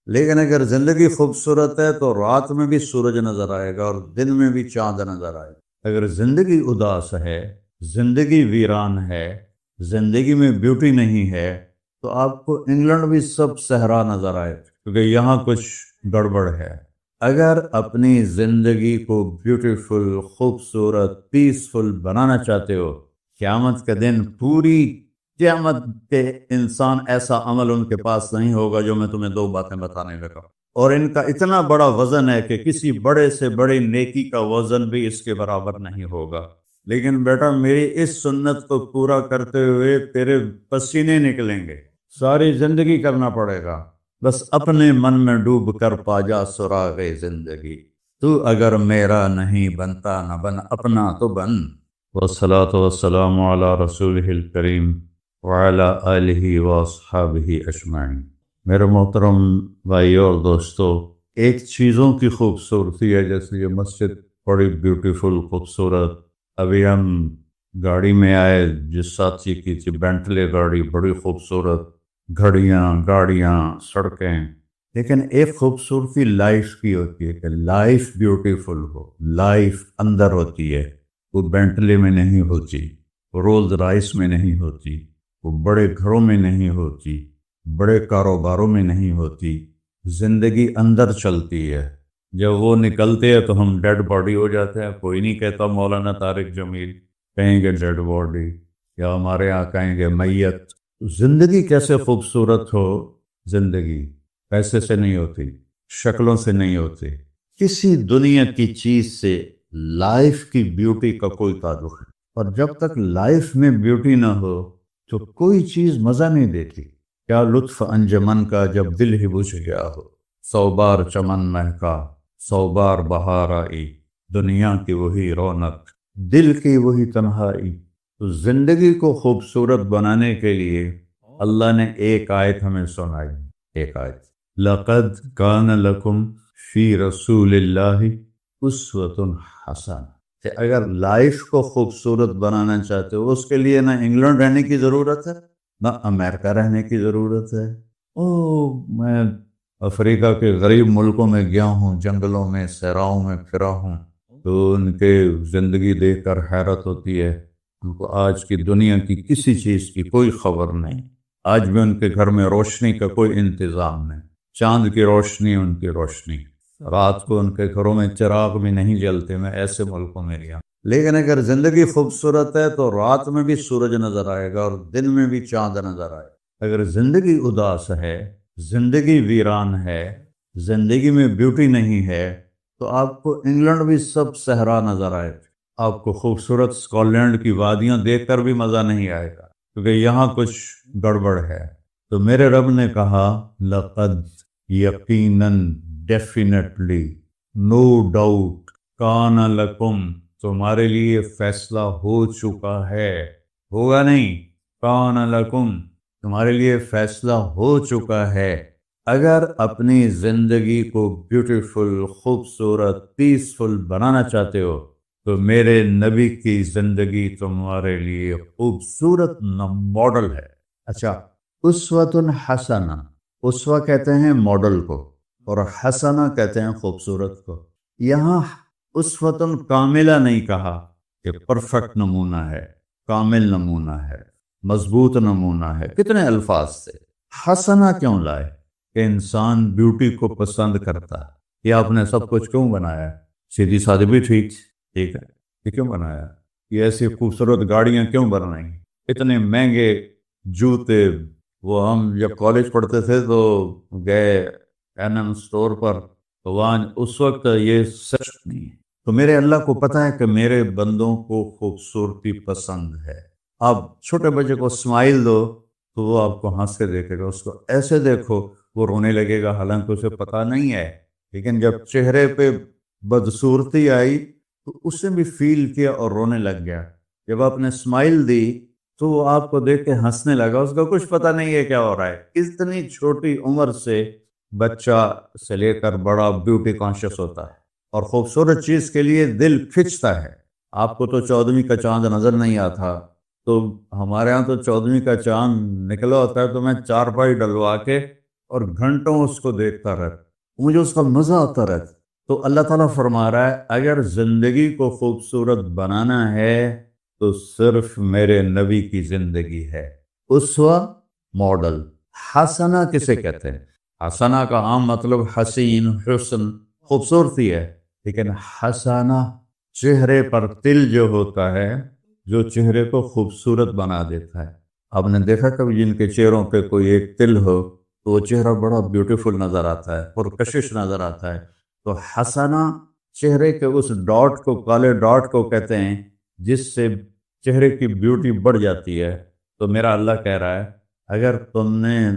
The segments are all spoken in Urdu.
لیکن اگر زندگی خوبصورت ہے تو رات میں بھی سورج نظر آئے گا اور دن میں بھی چاند نظر آئے گا۔ اگر زندگی اداس ہے، زندگی ویران ہے، زندگی میں بیوٹی نہیں ہے، تو آپ کو انگلینڈ بھی سب صحرا نظر آئے، کیونکہ یہاں کچھ گڑبڑ ہے۔ اگر اپنی زندگی کو بیوٹیفل، خوبصورت، پیسفل بنانا چاہتے ہو، قیامت کے دن پوری قیامت کے انسان ایسا عمل ان کے پاس نہیں ہوگا جو میں تمہیں دو باتیں بتانے لگا، اور ان کا اتنا بڑا وزن ہے کہ کسی بڑے سے بڑی نیکی کا وزن بھی اس کے برابر نہیں ہوگا۔ لیکن بیٹا، میری اس سنت کو پورا کرتے ہوئے تیرے پسینے نکلیں گے، ساری زندگی کرنا پڑے گا، بس اپنے من میں ڈوب کر پا جا سراغ زندگی۔ تو اگر میرا نہیں بنتا نہ بن اپنا تو بن۔ والصلاة والسلام علی رسولہ الکریم وعلی آلہ واصحابہ اجمعین۔ میرے محترم بھائیوں اور دوستو، ایک چیزوں کی خوبصورتی ہے، جیسے یہ مسجد بڑی بیوٹیفل، خوبصورت۔ ابھی ہم گاڑی میں آئے، جس ساتھی کی تھی بینٹلے گاڑی، بڑی خوبصورت، گھڑیاں، گاڑیاں، سڑکیں۔ لیکن ایک خوبصورتی لائف کی ہوتی ہے کہ لائف بیوٹیفل ہو، لائف اندر ہوتی ہے، وہ بینٹلے میں نہیں ہوتی، وہ رولز رائس میں نہیں ہوتی، وہ بڑے گھروں میں نہیں ہوتی، بڑے کاروباروں میں نہیں ہوتی۔ زندگی اندر چلتی ہے۔ جب وہ نکلتے ہیں تو ہم ڈیڈ باڈی ہو جاتے ہیں۔ کوئی نہیں کہتا مولانا طارق جمیل، کہیں گے ڈیڈ باڈی، یا ہمارے یہاں کہیں گے میت۔ زندگی کیسے خوبصورت ہو؟ زندگی پیسے سے نہیں ہوتی، شکلوں سے نہیں ہوتی، کسی دنیا کی چیز سے لائف کی بیوٹی کا کوئی تعلق نہیں۔ اور جب تک لائف میں بیوٹی نہ ہو تو کوئی چیز مزہ نہیں دیتی۔ کیا لطف انجمن کا جب دل ہی بجھ گیا ہو، 100 بار چمن مہکا، 100 بار بہار آئی، دنیا کی وہی رونق، دل کی وہی تنہائی۔ تو زندگی کو خوبصورت بنانے کے لیے اللہ نے ایک آیت ہمیں سنائی، ایک آیت، لَقَدْ كَانَ لَكُمْ فِي رَسُولِ اللَّهِ أُسْوَةٌ حَسَنَةٌ۔ کہ اگر لائف کو خوبصورت بنانا چاہتے ہو، اس کے لیے نہ انگلینڈ رہنے کی ضرورت ہے، نہ امریکہ رہنے کی ضرورت ہے۔ میں افریقہ کے غریب ملکوں میں گیا ہوں، جنگلوں میں، صحراؤں میں پھرا ہوں، تو ان کے زندگی دیکھ کر حیرت ہوتی ہے۔ ان کو آج کی دنیا کی کسی چیز کی کوئی خبر نہیں۔ آج بھی ان کے گھر میں روشنی کا کوئی انتظام نہیں، چاند کی روشنی ان کی روشنی، رات کو ان کے گھروں میں چراغ بھی نہیں جلتے۔ میں ایسے ملکوں میں گیا۔ لیکن اگر زندگی خوبصورت ہے تو رات میں بھی سورج نظر آئے گا اور دن میں بھی چاند نظر آئے گا۔ اگر زندگی اداس ہے، زندگی ویران ہے، زندگی میں بیوٹی نہیں ہے، تو آپ کو انگلینڈ بھی سب صحرا نظر آئے گا۔ آپ کو خوبصورت اسکاٹ لینڈ کی وادیاں دیکھ کر بھی مزہ نہیں آئے گا، کیونکہ یہاں کچھ گڑبڑ ہے۔ تو میرے رب نے کہا، لقد، یقیناً، ڈیفینیٹلی، نو ڈاؤٹ، کان لکم، تمہارے لیے فیصلہ ہو چکا ہے، ہوگا نہیں، کان لکم، تمہارے لیے فیصلہ ہو چکا ہے۔ اگر اپنی زندگی کو بیوٹیفل، خوبصورت، پیسفل بنانا چاہتے ہو تو میرے نبی کی زندگی تمہارے لیے خوبصورت ماڈل ہے۔ اچھا، اسوۃ حسنہ، اسوہ کہتے ہیں ماڈل کو، اور حسنہ کہتے ہیں خوبصورت کو۔ یہاں اسوۃ کاملہ نہیں کہا کہ پرفیکٹ نمونہ ہے، کامل نمونہ ہے، مضبوط نمونہ ہے، کتنے الفاظ سے۔ حسنہ کیوں لائے؟ کہ انسان بیوٹی کو پسند کرتا ہے۔ یہ آپ نے سب کچھ کیوں بنایا؟ سیدھی سادھی بھی ٹھیک ہے، یہ کیوں بنایا؟ یہ ایسی خوبصورت گاڑیاں کیوں بنائیں؟ اتنے مہنگے جوتے۔ وہ ہم جب کالج پڑھتے تھے تو گئے این اسٹور پر، تو وہاں اس وقت یہ سچ نہیں ہے۔ تو میرے اللہ کو پتہ ہے کہ میرے بندوں کو خوبصورتی پسند ہے۔ آپ چھوٹے بچے کو اسمائل دو تو وہ آپ کو ہنس کے دیکھے گا، اس کو ایسے دیکھو وہ رونے لگے گا، حالانکہ اسے پتہ نہیں ہے۔ لیکن جب چہرے پہ بدصورتی آئی تو اس نے بھی فیل کیا اور رونے لگ گیا۔ جب آپ نے اسمائل دی تو وہ آپ کو دیکھ کے ہنسنے لگا، اس کا کچھ پتہ نہیں ہے کیا ہو رہا ہے۔ اتنی چھوٹی عمر سے بچہ سے لے کر بڑا بیوٹی کانشیس ہوتا ہے، اور خوبصورت چیز کے لیے دل کھنچتا ہے۔ آپ کو تو 14ویں کا چاند نظر نہیں آتا، تو ہمارے ہاں تو 14ویں کا چاند نکلا ہوتا ہے تو میں چارپائی ڈلوا کے اور گھنٹوں اس کو دیکھتا رہتا، مجھے اس کا مزہ آتا رہتا۔ تو اللہ تعالیٰ فرما رہا ہے اگر زندگی کو خوبصورت بنانا ہے تو صرف میرے نبی کی زندگی ہے اسوہ، ماڈل۔ حسنہ کسے کہتے ہیں؟ حسنہ کا عام مطلب حسین، حسن، خوبصورتی ہے، لیکن حسنہ چہرے پر تل جو ہوتا ہے، جو چہرے کو خوبصورت بنا دیتا ہے۔ آپ نے دیکھا کبھی جن کے چہروں پہ کوئی ایک تل ہو تو وہ چہرہ بڑا بیوٹیفل نظر آتا ہے، پرکشش نظر آتا ہے۔ تو حسنہ چہرے کے اس ڈاٹ کو، کالے ڈاٹ کو کہتے ہیں جس سے چہرے کی بیوٹی بڑھ جاتی ہے۔ تو میرا اللہ کہہ رہا ہے اگر تم نے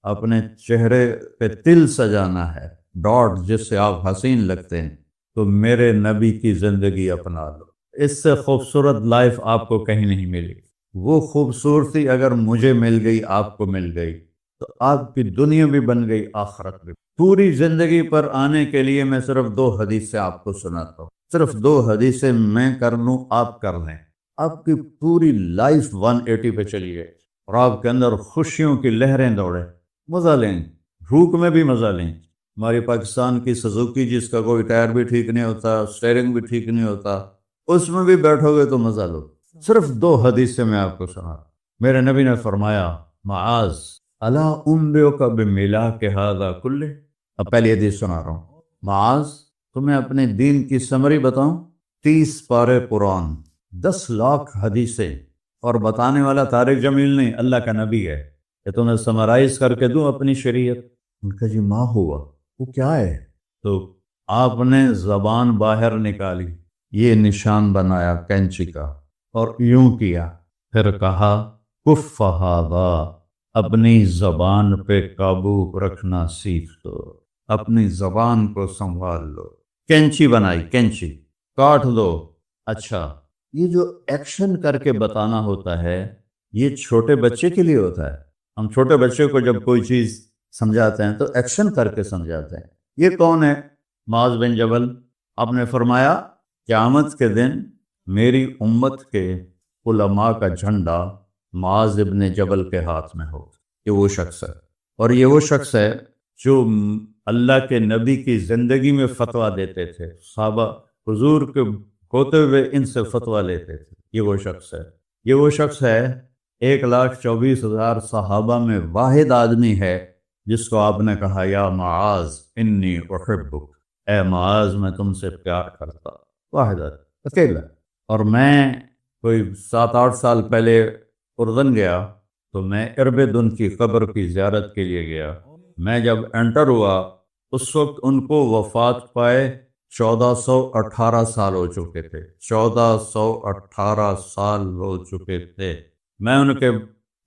اپنے چہرے پہ تل سجانا ہے، ڈاٹ جس سے آپ حسین لگتے ہیں، تو میرے نبی کی زندگی اپنا لو۔ اس سے خوبصورت لائف آپ کو کہیں نہیں ملے گی۔ وہ خوبصورتی اگر مجھے مل گئی، آپ کو مل گئی، تو آپ کی دنیا بھی بن گئی، آخرت بھی۔ پوری زندگی پر آنے کے لیے میں صرف 2 حدیثیں آپ کو سناتا ہوں، صرف 2 حدیثیں میں کر لوں، آپ کر لیں، آپ کی پوری لائف 180 پہ چلیے اور آپ کے اندر خوشیوں کی لہریں دوڑیں، مزہ لیں، بھوک میں بھی مزہ لیں۔ ہماری پاکستان کی سزوکی جس کا کوئی ٹائر بھی ٹھیک نہیں ہوتا، اسٹیئرنگ بھی ٹھیک نہیں ہوتا، اس میں بھی بیٹھو گے تو مزہ لو۔ صرف 2 حدیثیں میں آپ کو سنا۔ میرے نبی نے فرمایا معاذ الا انبئک بملاک ھذا کلہ۔ اب پہلی حدیث سنا رہا ہوں۔ معاذ تمہیں اپنے دین کی سمری بتاؤں؟ 30 پارے قرآن، 10 لاکھ حدیثیں، اور بتانے والا طارق جمیل نہیں، اللہ کا نبی ہے، کہ تمہیں سمرائز کر کے دوں اپنی شریعت؟ ان کا جی ما ہوا، وہ کیا ہے؟ تو آپ نے زبان باہر نکالی، یہ نشان بنایا کینچی کا، اور یوں کیا، پھر کہا کف ھذا، اپنی زبان پہ قابو رکھنا سیکھ دو، اپنی زبان کو سنبھال لو۔ کینچی بنائی، کینچی کاٹ دو۔ اچھا، یہ جو ایکشن کر کے بتانا ہوتا ہے یہ چھوٹے بچے کے لیے ہوتا ہے۔ ہم چھوٹے بچے کو جب کوئی چیز سمجھاتے ہیں تو ایکشن کر کے سمجھاتے ہیں۔ یہ کون ہے؟ معاذ بن جبل۔ آپ نے فرمایا قیامت کے دن میری امت کے علماء کا جھنڈا معاذ بن جبل کے ہاتھ میں ہو۔ یہ وہ شخص ہے، اور یہ وہ شخص ہے جو اللہ کے نبی کی زندگی میں فتویٰ دیتے تھے، صحابہ حضور کے ہوتے ہوئے ان سے فتویٰ لیتے تھے۔ یہ وہ شخص ہے، یہ وہ شخص ہے 1,24,000 صحابہ میں واحد آدمی ہے جس کو آپ نے کہا یا معاذ انی احبک، اے معاذ میں تم سے پیار کرتا۔ واحد آدمی، اکیلا۔ اور میں کوئی 7-8 سال پہلے اردن گیا تو میں اربدن کی قبر کی زیارت کے لیے گیا۔ میں جب انٹر ہوا اس وقت ان کو وفات پائے 1418 سال ہو چکے تھے، 1418 سال ہو چکے تھے۔ میں ان کے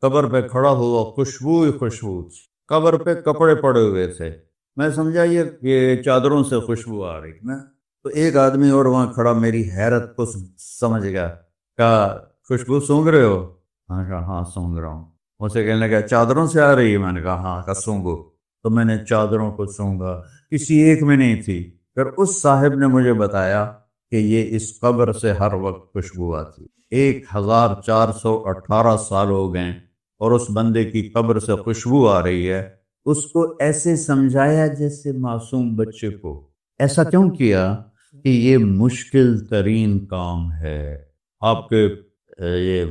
قبر پہ کھڑا ہوا، خوشبو ہی خوشبو، قبر پہ کپڑے پڑے ہوئے تھے۔ میں سمجھا یہ چادروں سے خوشبو آ رہی نا، تو ایک آدمی اور وہاں کھڑا میری حیرت کو سمجھ گیا، کہا خوشبو سونگ رہے ہو؟ میں نے کہا ہاں سونگ رہا ہوں۔ اسے کہنے لگا چادروں سے آ رہی ہے؟ میں نے کہا ہاں، کہا سونگو۔ تو میں نے چادروں کو سونگا، کسی ایک میں نہیں تھی۔ پھر اس صاحب نے مجھے بتایا کہ یہ اس قبر سے ہر وقت خوشبو آتی۔ 1418 سال ہو گئے اور اس بندے کی قبر سے خوشبو آ رہی ہے۔ اس کو ایسے سمجھایا جیسے معصوم بچے کو۔ ایسا کیوں کیا؟ کہ یہ مشکل ترین کام ہے۔ آپ کے یہ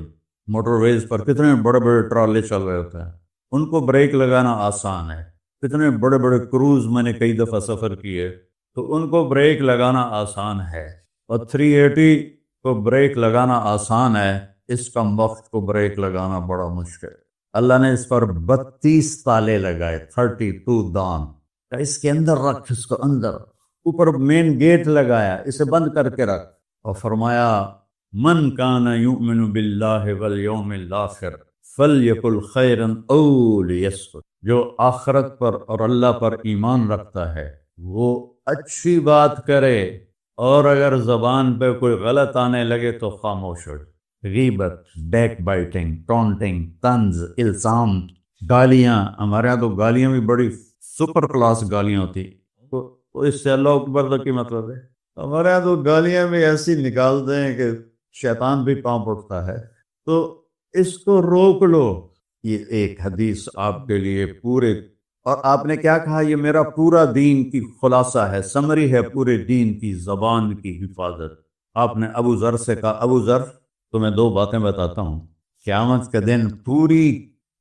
موٹر ویز پر کتنے بڑے بڑے ٹرالے چل رہے ہوتے ہیں، ان کو بریک لگانا آسان ہے۔ کتنے بڑے بڑے کروز میں نے کئی دفعہ سفر کیے تو ان کو بریک لگانا آسان ہے، اور 380 کو بریک لگانا آسان ہے، اس کا وقت کو بریک لگانا بڑا مشکل۔ اللہ نے اس پر 32 تالے لگائے، 32 دان، اس کے اندر رکھ، اس کو اندر، اوپر مین گیٹ لگایا، اسے بند کر کے رکھ، اور فرمایا من کان یؤمن باللہ والیوم الآخر فلیقل خیرا او لیسکت، جو آخرت پر اور اللہ پر ایمان رکھتا ہے وہ اچھی بات کرے، اور اگر زبان پہ کوئی غلط آنے لگے تو خاموش ہو۔ غیبت، بیک بائٹنگ، ٹونٹنگ، طنز، الزام، گالیاں۔ ہمارے یہاں تو گالیاں بھی بڑی سپر کلاس گالیاں ہوتی، تو اس سے اللہ اکبر کا کی مطلب ہے؟ ہمارے یہاں تو گالیاں بھی ایسی نکالتے ہیں کہ شیطان بھی کانپ اٹھتا ہے۔ تو اس کو روک لو۔ یہ ایک حدیث آپ کے لیے پورے اور آپ نے کیا کہا؟ یہ میرا پورا دین کی خلاصہ ہے، سمری ہے پورے دین کی، زبان کی حفاظت۔ آپ نے ابو ذر سے کہا ابو ذر تمہیں دو باتیں بتاتا ہوں، قیامت کے دن پوری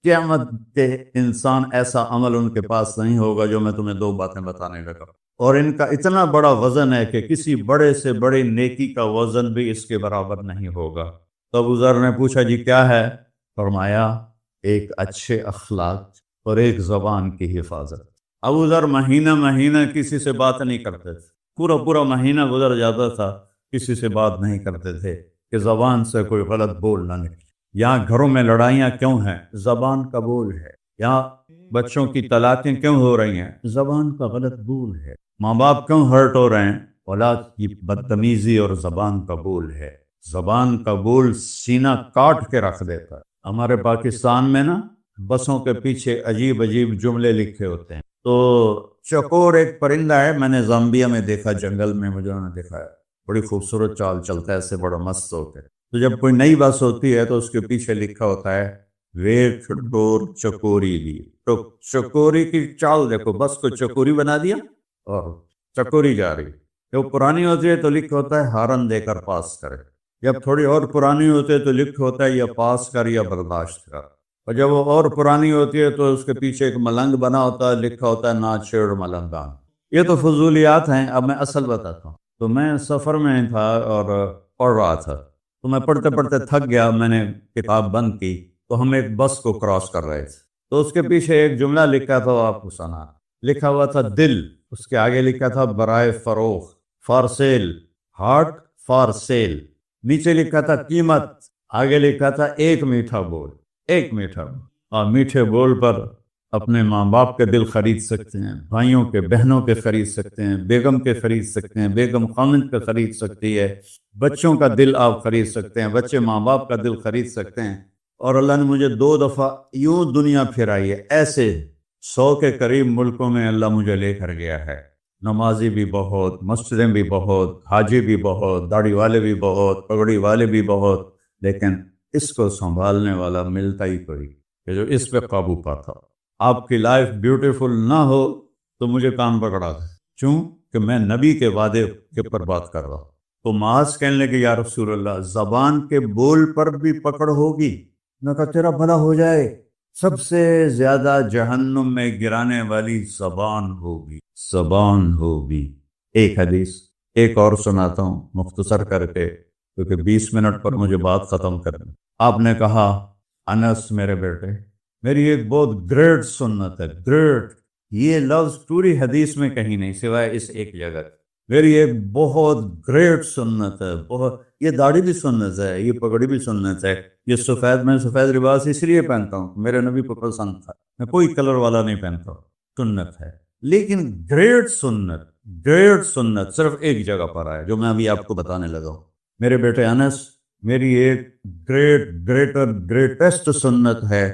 قیامت کے انسان ایسا عمل ان کے پاس نہیں ہوگا جو میں تمہیں دو باتیں بتانے لگا، اور ان کا اتنا بڑا وزن ہے کہ کسی بڑے سے بڑے نیکی کا وزن بھی اس کے برابر نہیں ہوگا۔ تو ابو ذر نے پوچھا جی کیا ہے؟ فرمایا ایک اچھے اخلاق اور ایک زبان کی حفاظت۔ ابو ذر مہینہ مہینہ کسی سے بات نہیں کرتے تھے، پورا پورا مہینہ گزر جاتا تھا کسی سے بات نہیں کرتے تھے کہ زبان سے کوئی غلط بول نہ نکلے۔ یہاں گھروں میں لڑائیاں کیوں ہیں؟ زبان کا بول ہے۔ یہاں بچوں کی طلاقیں کیوں ہو رہی ہیں؟ زبان کا غلط بول ہے۔ ماں باپ کیوں ہرٹ ہو رہے ہیں؟ اولاد کی بدتمیزی اور زبان کا بول ہے۔ زبان کا بول سینہ کاٹ کے رکھ دیتا ہے۔ ہمارے پاکستان میں نا بسوں کے پیچھے عجیب عجیب جملے لکھے ہوتے ہیں۔ تو چکور ایک پرندہ ہے، میں نے زامبیا میں دیکھا، جنگل میں مجھے انہوں نے دکھایا، بڑی خوبصورت چال چلتا ہے، ایسے بڑا مست ہوتا ہے۔ تو جب کوئی نئی بس ہوتی ہے تو اس کے پیچھے لکھا ہوتا ہے ویٹ ڈور چکوری دی۔ تو چکوری کی چال دیکھو، بس کو چکوری بنا دیا اور چکوری جا رہی۔ جب پرانی ہوتی ہے تو لکھا ہوتا ہے ہارن دے کر پاس کرے، جب تھوڑی اور پرانی ہوتی ہے تو لکھا ہوتا ہے یا پاس کر یا برداشت کر، اور جب وہ اور پرانی ہوتی ہے تو اس کے پیچھے ایک ملنگ بنا ہوتا ہے، لکھا ہوتا ہے نا چھیڑ ملنگان۔ یہ تو فضولیات ہیں۔ اب میں اصل بتاتا ہوں۔ تو میں سفر میں تھا اور پڑھ رہا تھا، تو میں پڑھتے پڑھتے تھک گیا، میں نے کتاب بند کی، تو ہم ایک بس کو کراس کر رہے تھے، تو اس کے پیچھے ایک جملہ لکھا تھا، آپ کو سنا، لکھا ہوا تھا دل، اس کے آگے لکھا تھا برائے فروخت، for sale, heart for sale, نیچے لکھا تھا قیمت، آگے لکھا تھا ایک میٹھا بول، ایک میٹھا بول۔ اور میٹھے بول پر اپنے ماں باپ کے دل خرید سکتے ہیں، بھائیوں کے بہنوں کے خرید سکتے ہیں، بیگم کے خرید سکتے ہیں، بیگم خامند کا خرید سکتی ہے، بچوں کا دل آپ خرید سکتے ہیں، بچے ماں باپ کا دل خرید سکتے ہیں۔ اور اللہ نے مجھے 2 دفعہ یوں دنیا پھرائی ہے، ایسے 100 کے قریب ملکوں میں اللہ مجھے لے کر گیا ہے، نمازی بھی بہت، مسجدیں بھی بہت، حاجی بھی بہت، داڑھی والے بھی بہت، پگڑی والے بھی بہت، لیکن اس کو سنبھالنے والا ملتا ہی کوئی کہ جو اس پہ قابو پاتا۔ آپ کی لائف بیوٹیفل نہ ہو تو مجھے کام پکڑا ہے، کیوں کہ میں نبی کے وعدے کے پر بات کر رہا ہوں۔ تو معاذ کہنے لگے یا رسول اللہ زبان کے بول پر بھی پکڑ ہوگی؟ میں کہا تیرا بھلا ہو جائے، سب سے زیادہ جہنم میں گرانے والی زبان ہوگی، زبان ہوگی۔ ایک حدیث ایک اور سناتا ہوں مختصر کر کے، کیونکہ 20 منٹ پر مجھے بات ختم کرنی۔ آپ نے کہا انس میرے بیٹے، میری ایک بہت گریٹ سنت ہے، گریٹ، یہ لفظ پوری حدیث میں کہیں نہیں سوائے اس ایک جگہ، میری ایک بہت گریٹ سنت ہے، بہت، یہ داڑھی بھی سنت ہے، یہ پگڑی بھی سنت ہے، یہ سفید، میں سفید لباس اس لیے پہنتا ہوں، میرے نبی کو پسند تھا، میں کوئی کلر والا نہیں پہنتا، سنت ہے، لیکن گریٹ سنت، گریٹ سنت صرف ایک جگہ پر آیا جو میں ابھی آپ کو بتانے لگا ہوں۔ میرے بیٹے انس، میری ایک گریٹسٹ سنت ہے،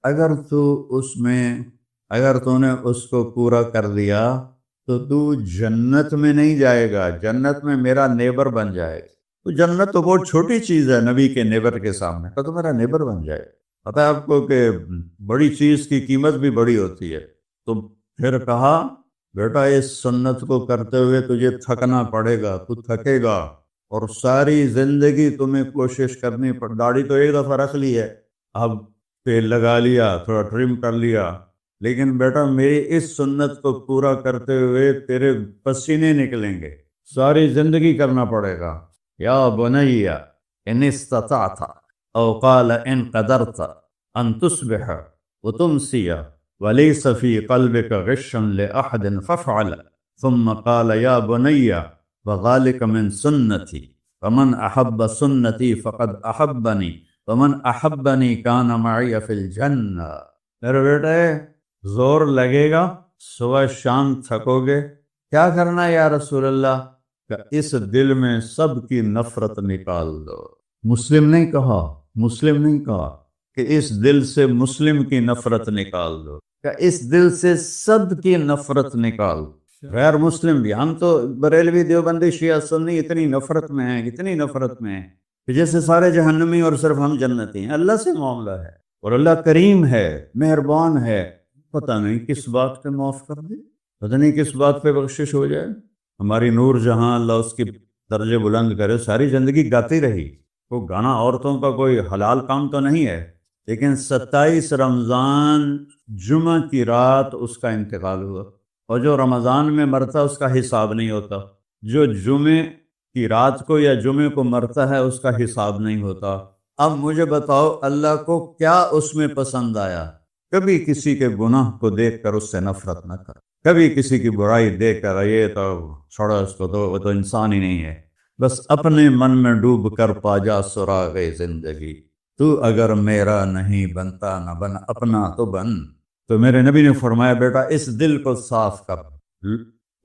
اگر تو نے اس کو پورا کر دیا تو جنت میں نہیں جائے گا، جنت میں میرا نیبر بن جائے گا۔ تو جنت تو بہت چھوٹی چیز ہے نبی کے نیبر کے سامنے، تو میرا نیبر بن جائے گا۔ پتہ ہے آپ کو کہ بڑی چیز کی قیمت بھی بڑی ہوتی ہے۔ تو پھر کہا بیٹا اس سنت کو کرتے ہوئے تجھے تھکنا پڑے گا، تو تھکے گا، اور ساری زندگی تمہیں کوشش کرنی پڑ، داڑھی تو ایک دفعہ رکھ لی ہے، اب تیل لگا لیا، تھوڑا ٹرم کر لیا، لیکن بیٹا میری اس سنت کو پورا کرتے ہوئے تیرے پسینے نکلیں گے، ساری زندگی کرنا پڑے گا۔ یا بنی ان استطعت او قال ان قدرت ان تصبح وتمسی وليس في قلبك غش لأحد فافعل، ثم قال يا بني وذلك من سنتي فمن أحب سنتي فقد أحبني ومن أحبني كان معي في الجنة۔ میرے بیٹے زور لگے گا، صبح شام تھکو گے، کیا کرنا ہے یا رسول اللہ؟ کہ اس دل میں سب کی نفرت نکال دو۔ مسلم نہیں کہا کہ اس دل سے مسلم کی نفرت نکال دو، کہ اس دل سے سب کی نفرت نکال دو، غیر مسلم بھی۔ ہم تو بریلوی دیوبندی شیعہ سنی اتنی نفرت میں ہیں کہ جیسے سارے جہنمی اور صرف ہم جنتی ہیں۔ اللہ سے معاملہ ہے، اور اللہ کریم ہے، مہربان ہے، پتہ نہیں کس بات پہ معاف کر دے، پتہ نہیں کس بات پہ بخشش ہو جائے۔ ہماری نور جہاں اللہ اس کی درجے بلند کرے، ساری زندگی گاتی رہی۔ وہ گانا عورتوں کا کوئی حلال کام تو نہیں ہے، لیکن 27 رمضان جمعہ کی رات اس کا انتقال ہوا، اور جو رمضان میں مرتا اس کا حساب نہیں ہوتا، جو جمعے کی رات کو یا جمعے کو مرتا ہے اس کا حساب نہیں ہوتا۔ اب مجھے بتاؤ اللہ کو کیا اس میں پسند آیا؟ کبھی کسی کے گناہ کو دیکھ کر اس سے نفرت نہ کر، کبھی کسی کی برائی دیکھ کر یہ تو چھوڑو اس کو، تو وہ تو انسان ہی نہیں ہے۔ بس اپنے من میں ڈوب کر پا جا سراغ زندگی، تو اگر میرا نہیں بنتا نہ بن اپنا تو بن۔ تو میرے نبی نے فرمایا بیٹا اس دل کو صاف کر۔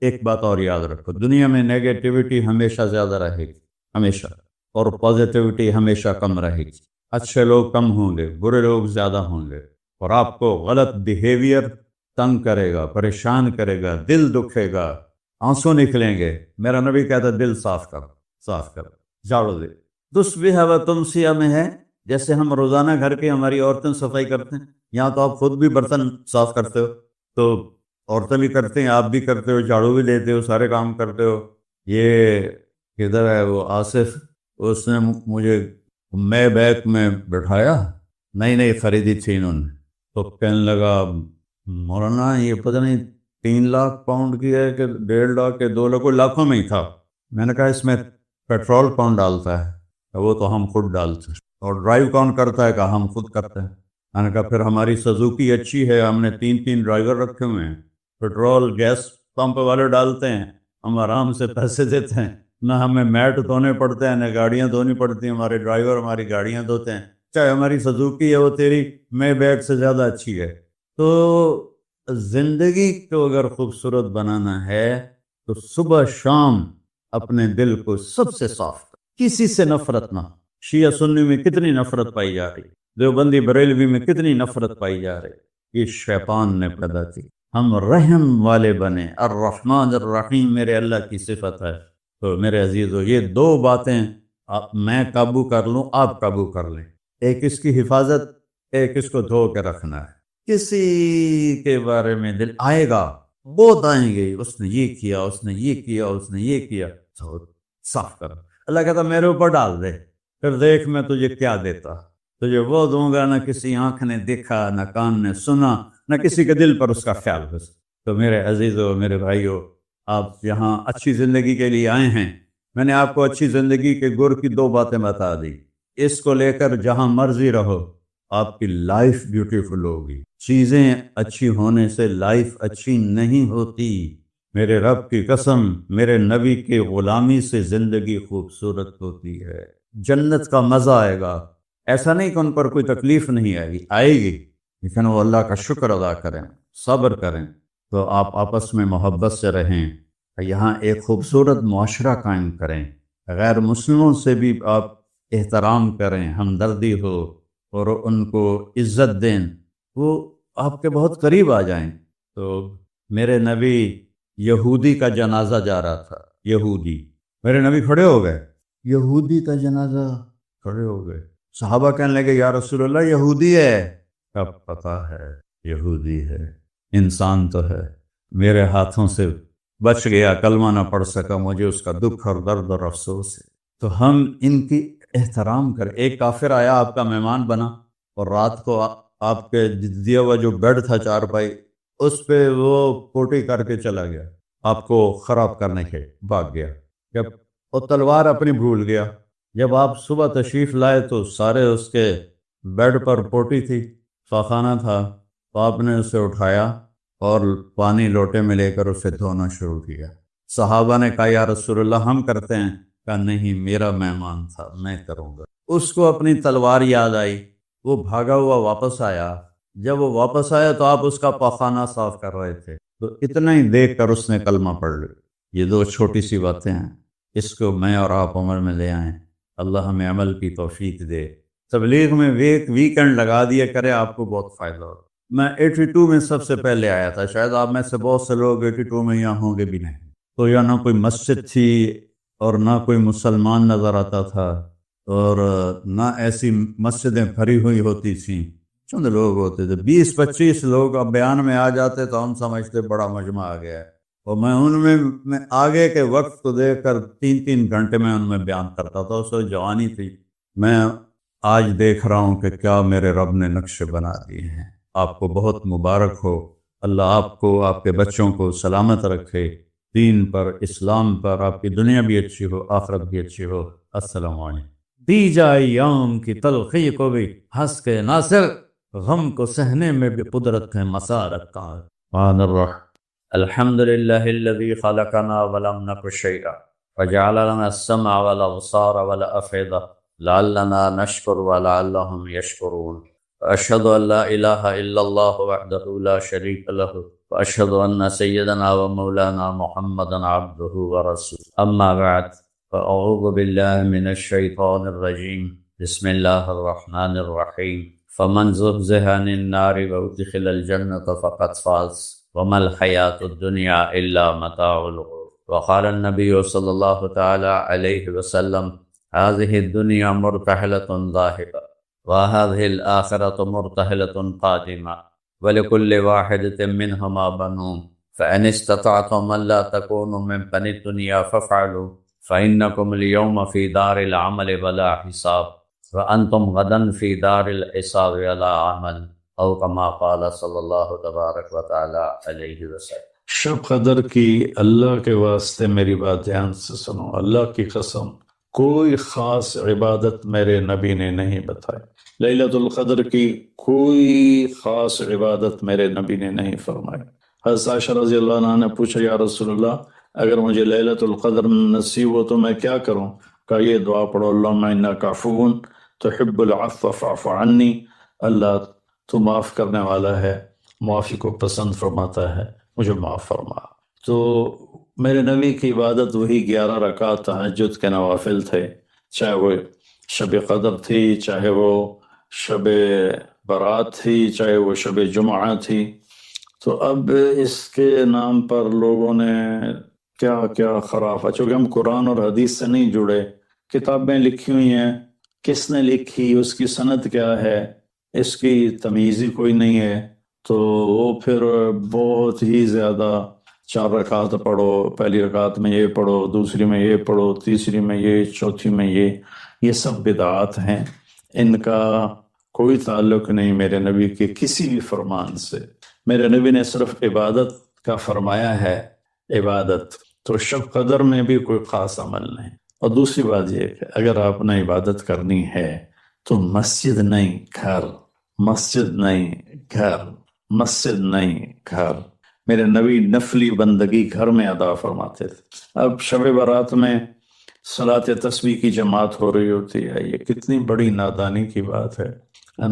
ایک بات اور یاد رکھو، دنیا میں نیگیٹیوٹی ہمیشہ زیادہ رہے گی، ہمیشہ، اور پازیٹیوٹی ہمیشہ کم رہے گی۔ اچھے لوگ کم ہوں گے، برے لوگ زیادہ ہوں گے، اور آپ کو غلط بیہیویئر تنگ کرے گا، پریشان کرے گا، دل دکھے گا، آنسو نکلیں گے۔ میرا نبی کہتا دل صاف کر، صاف کر، جھاڑو دے۔ تصبح و تمسیہ میں ہے، جیسے ہم روزانہ گھر کے ہماری عورتیں صفائی کرتے ہیں، یہاں تو آپ خود بھی برتن صاف کرتے ہو، تو عورتیں بھی کرتے ہیں، آپ بھی کرتے ہو، جھاڑو بھی لیتے ہو، سارے کام کرتے ہو۔ یہ کدھر ہے وہ آصف، اس نے مجھے میں بیک میں بٹھایا، نئی نئی خریدی تھی انہوں نے، تو کہنے لگا مولانا یہ پتہ نہیں 3 لاکھ پاؤنڈ کی ہے کہ 1.5 لاکھ کے 2 لاکھ، لاکھوں میں ہی تھا۔ میں نے کہا اس میں پیٹرول کون ڈالتا ہے؟ وہ تو ہم خود ڈالتے ہیں۔ اور ڈرائیو کون کرتا ہے؟ کہا ہم خود کرتے ہیں۔ میں نے کہا پھر ہماری سزوکی اچھی ہے، ہم نے 3 ڈرائیور رکھے ہوئے ہیں، پیٹرول گیس پمپ والے ڈالتے ہیں، ہم آرام سے پیسے دیتے ہیں، نہ ہمیں میٹ دھونے پڑتے ہیں، نہ گاڑیاں دھونی پڑتی ہیں، ہمارے ڈرائیور ہماری گاڑیاں دھوتے ہیں، چاہے ہماری سزوکی ہے وہ تیری میں بیگ سے زیادہ اچھی ہے۔ تو زندگی کو اگر خوبصورت بنانا ہے تو صبح شام اپنے دل کو سب سے صاف کر، کسی سے نفرت نہ۔ شیعہ سنی میں کتنی نفرت پائی جا رہی، دیوبندی بریلوی میں کتنی نفرت پائی جا رہی، یہ شیطان نے پیدا کی۔ ہم رحم والے بنے، الرحمن الرحیم میرے اللہ کی صفت ہے۔ تو میرے عزیزو یہ 2 باتیں میں قابو کر لوں، آپ قابو کر لیں، ایک اس کی حفاظت، ایک اس کو دھو کے رکھنا ہے۔ کسی کے بارے میں دل آئے گا، بہت آئیں گے، اس نے یہ کیا، اس نے یہ کیا، اس نے یہ کیا، صاف کر۔ اللہ کہتا میرے اوپر ڈال دے، پھر دیکھ میں تجھے کیا دیتا، تجھے وہ دوں گا نہ کسی آنکھ نے دیکھا، نہ کان نے سنا، نہ کسی کے دل پر اس کا خیال ہو۔ تو میرے عزیزو، میرے بھائیو، آپ یہاں اچھی زندگی کے لیے آئے ہیں۔ میں نے آپ کو اچھی زندگی کے گر کی 2 باتیں بتا دی، اس کو لے کر جہاں مرضی رہو، آپ کی لائف بیوٹیفل ہوگی۔ چیزیں اچھی ہونے سے لائف اچھی نہیں ہوتی، میرے رب کی قسم، میرے نبی کی غلامی سے زندگی خوبصورت ہوتی ہے، جنت کا مزہ آئے گا۔ ایسا نہیں کہ ان پر کوئی تکلیف نہیں آئے گی، آئے گی، لیکن وہ اللہ کا شکر ادا کریں، صبر کریں۔ تو آپ آپس میں محبت سے رہیں، یہاں ایک خوبصورت معاشرہ قائم کریں، غیر مسلموں سے بھی آپ احترام کریں، ہمدردی ہو، اور ان کو عزت دیں، وہ آپ کے بہت قریب آ جائیں۔ تو میرے نبی یہودی کا جنازہ جا رہا تھا، یہودی، میرے نبی کھڑے ہو گئے، یہودی کا جنازہ، کھڑے ہو گئے۔ صحابہ کہنے لگے یا رسول اللہ یہودی ہے؟ کب پتا ہے یہودی ہے، انسان تو ہے، میرے ہاتھوں سے بچ گیا، کلمہ نہ پڑھ سکا، مجھے اس کا دکھ اور درد اور افسوس ہے۔ تو ہم ان کی احترام کریں۔ ایک کافر آیا، آپ کا مہمان بنا، اور رات کو آپ کے دیا ہوا جو بیڈ تھا 4 اس پہ وہ پوٹی کر کے چلا گیا، آپ کو خراب کرنے کے بھاگ گیا، جب وہ تلوار اپنی بھول گیا۔ جب آپ صبح تشریف لائے تو سارے اس کے بیڈ پر پوٹی تھی، فاخانہ تھا، تو آپ نے اسے اٹھایا اور پانی لوٹے میں لے کر اسے دھونا شروع کیا۔ صحابہ نے کہا یا رسول اللہ ہم کرتے ہیں؟ کہا نہیں، میرا مہمان تھا، میں کروں گا۔ اس کو اپنی تلوار یاد آئی، وہ بھاگا ہوا واپس آیا۔ جب وہ واپس آیا تو آپ اس کا پاخانہ صاف کر رہے تھے، تو اتنا ہی دیکھ کر اس نے کلمہ پڑھ لیا۔ یہ 2 چھوٹی سی باتیں ہیں، اس کو میں اور آپ عمل میں لے آئیں، اللہ ہمیں عمل کی توفیق دے۔ تبلیغ میں ویکنڈ لگا دیا کرے، آپ کو بہت فائدہ ہو۔ میں 82 میں سب سے پہلے آیا تھا، شاید آپ میں سے بہت سے لوگ 82 میں یہاں ہوں گے بھی نہیں۔ تو یہاں نہ کوئی مسجد تھی اور نہ کوئی مسلمان نظر آتا تھا، اور نہ ایسی مسجدیں بھری ہوئی ہوتی تھیں چند لوگ ہوتے تھے، 20-25 لوگ اب بیان میں آ جاتے تو ہم سمجھتے بڑا مجمع آ گیا ہے، اور میں ان میں آگے کے وقت کو دیکھ کر 3-3 گھنٹے میں ان میں بیان کرتا تھا۔ اس وقت جوانی تھی۔ میں آج دیکھ رہا ہوں کہ کیا میرے رب نے نقشے بنا دیے ہیں۔ آپ کو بہت مبارک ہو، اللہ آپ کو، آپ کے بچوں کو سلامت رکھے، دین پر، اسلام پر، آپ کی دنیا بھی اچھی ہو، آخرت بھی اچھی ہو۔ السلام علیکم۔ دی جائے ایام کی تلخی کو بھی ہنس کے ناصر، غم کو سہنے میں بھی قدرت ہے مسارت کا۔ سبحان الرحمن الحمد للہ الذی خلقنا ولم نک شیئا وجعل لنا السمع والابصار والافئدہ لعلنا نشکر ولعلہم یشکرون۔ واشہد ان لا الہ الا اللہ وحدہ لا شریک لہ واشہد ان سیدنا ومولانا محمدا عبدہ ورسولہ۔ اما بعد فاعوذ باللہ من الشیطان الرجیم، بسم اللہ الرحمن الرحیم۔ فمن زحزح عن النار وادخل الجنة فقد فاز وما الحیاة الدنیا الا متاع الغرور۔ وقال النبی صلی اللہ تعالی علیہ وسلم هذه الدنيا مرتحلة ذاهبة وهذه الآخرة مرتحلة قادمة ولكل واحدة منهما بنون فإن استطعتم أن لا تكونوا من بني الدنيا فافعلوا فإنكم اليوم في دار العمل ولا حساب وأنتم غدا في دار الحساب ولا عمل او كما قال صلی اللہ تبارک و تعالی علیہ وسلم۔ شب قدر کی اللہ کے واسطے میری بات دھیان سے سنو، اللہ کی قسم کوئی خاص عبادت میرے نبی نے نہیں بتائی۔ لیلۃ القدر کی کوئی خاص عبادت میرے نبی نے نہیں فرمائی۔ حضرت عائشہ رضی اللہ عنہ نے پوچھا یا رسول اللہ اگر مجھے لیلۃ القدر نصیب ہو تو میں کیا کروں؟ کہا یہ دعا پڑھو، اللہم انک عفو تحب العفو فاعف عنی، اللہ تو معاف کرنے والا ہے، معافی کو پسند فرماتا ہے، مجھے معاف فرما۔ تو میرے نبی کی عبادت وہی 11 رکعت تہجد کے نوافل تھے، چاہے وہ شب قدر تھی، چاہے وہ شب برات تھی، چاہے وہ شب جمعہ تھی۔ تو اب اس کے نام پر لوگوں نے کیا کیا خرافہ، چونکہ ہم قرآن اور حدیث سے نہیں جڑے، کتابیں لکھی ہوئی ہیں، کس نے لکھی، اس کی سند کیا ہے، اس کی تمیز ہی کوئی نہیں ہے، تو وہ پھر بہت ہی زیادہ 4 رکعت پڑھو، پہلی رکعت میں یہ پڑھو، دوسری میں یہ پڑھو، تیسری میں یہ، چوتھی میں یہ سب بدعات ہیں، ان کا کوئی تعلق نہیں میرے نبی کے کسی بھی فرمان سے۔ میرے نبی نے صرف عبادت کا فرمایا ہے، عبادت تو شب قدر میں بھی کوئی خاص عمل نہیں۔ اور دوسری بات یہ کہ اگر آپ نے عبادت کرنی ہے تو مسجد نہیں گھر، مسجد نہیں گھر، مسجد نہیں گھر۔ میرے نبی نفلی بندگی گھر میں ادا فرماتے تھے۔ اب شب برات میں صلاۃ تسبیح کی جماعت ہو رہی ہوتی ہے، یہ کتنی بڑی نادانی کی بات ہے۔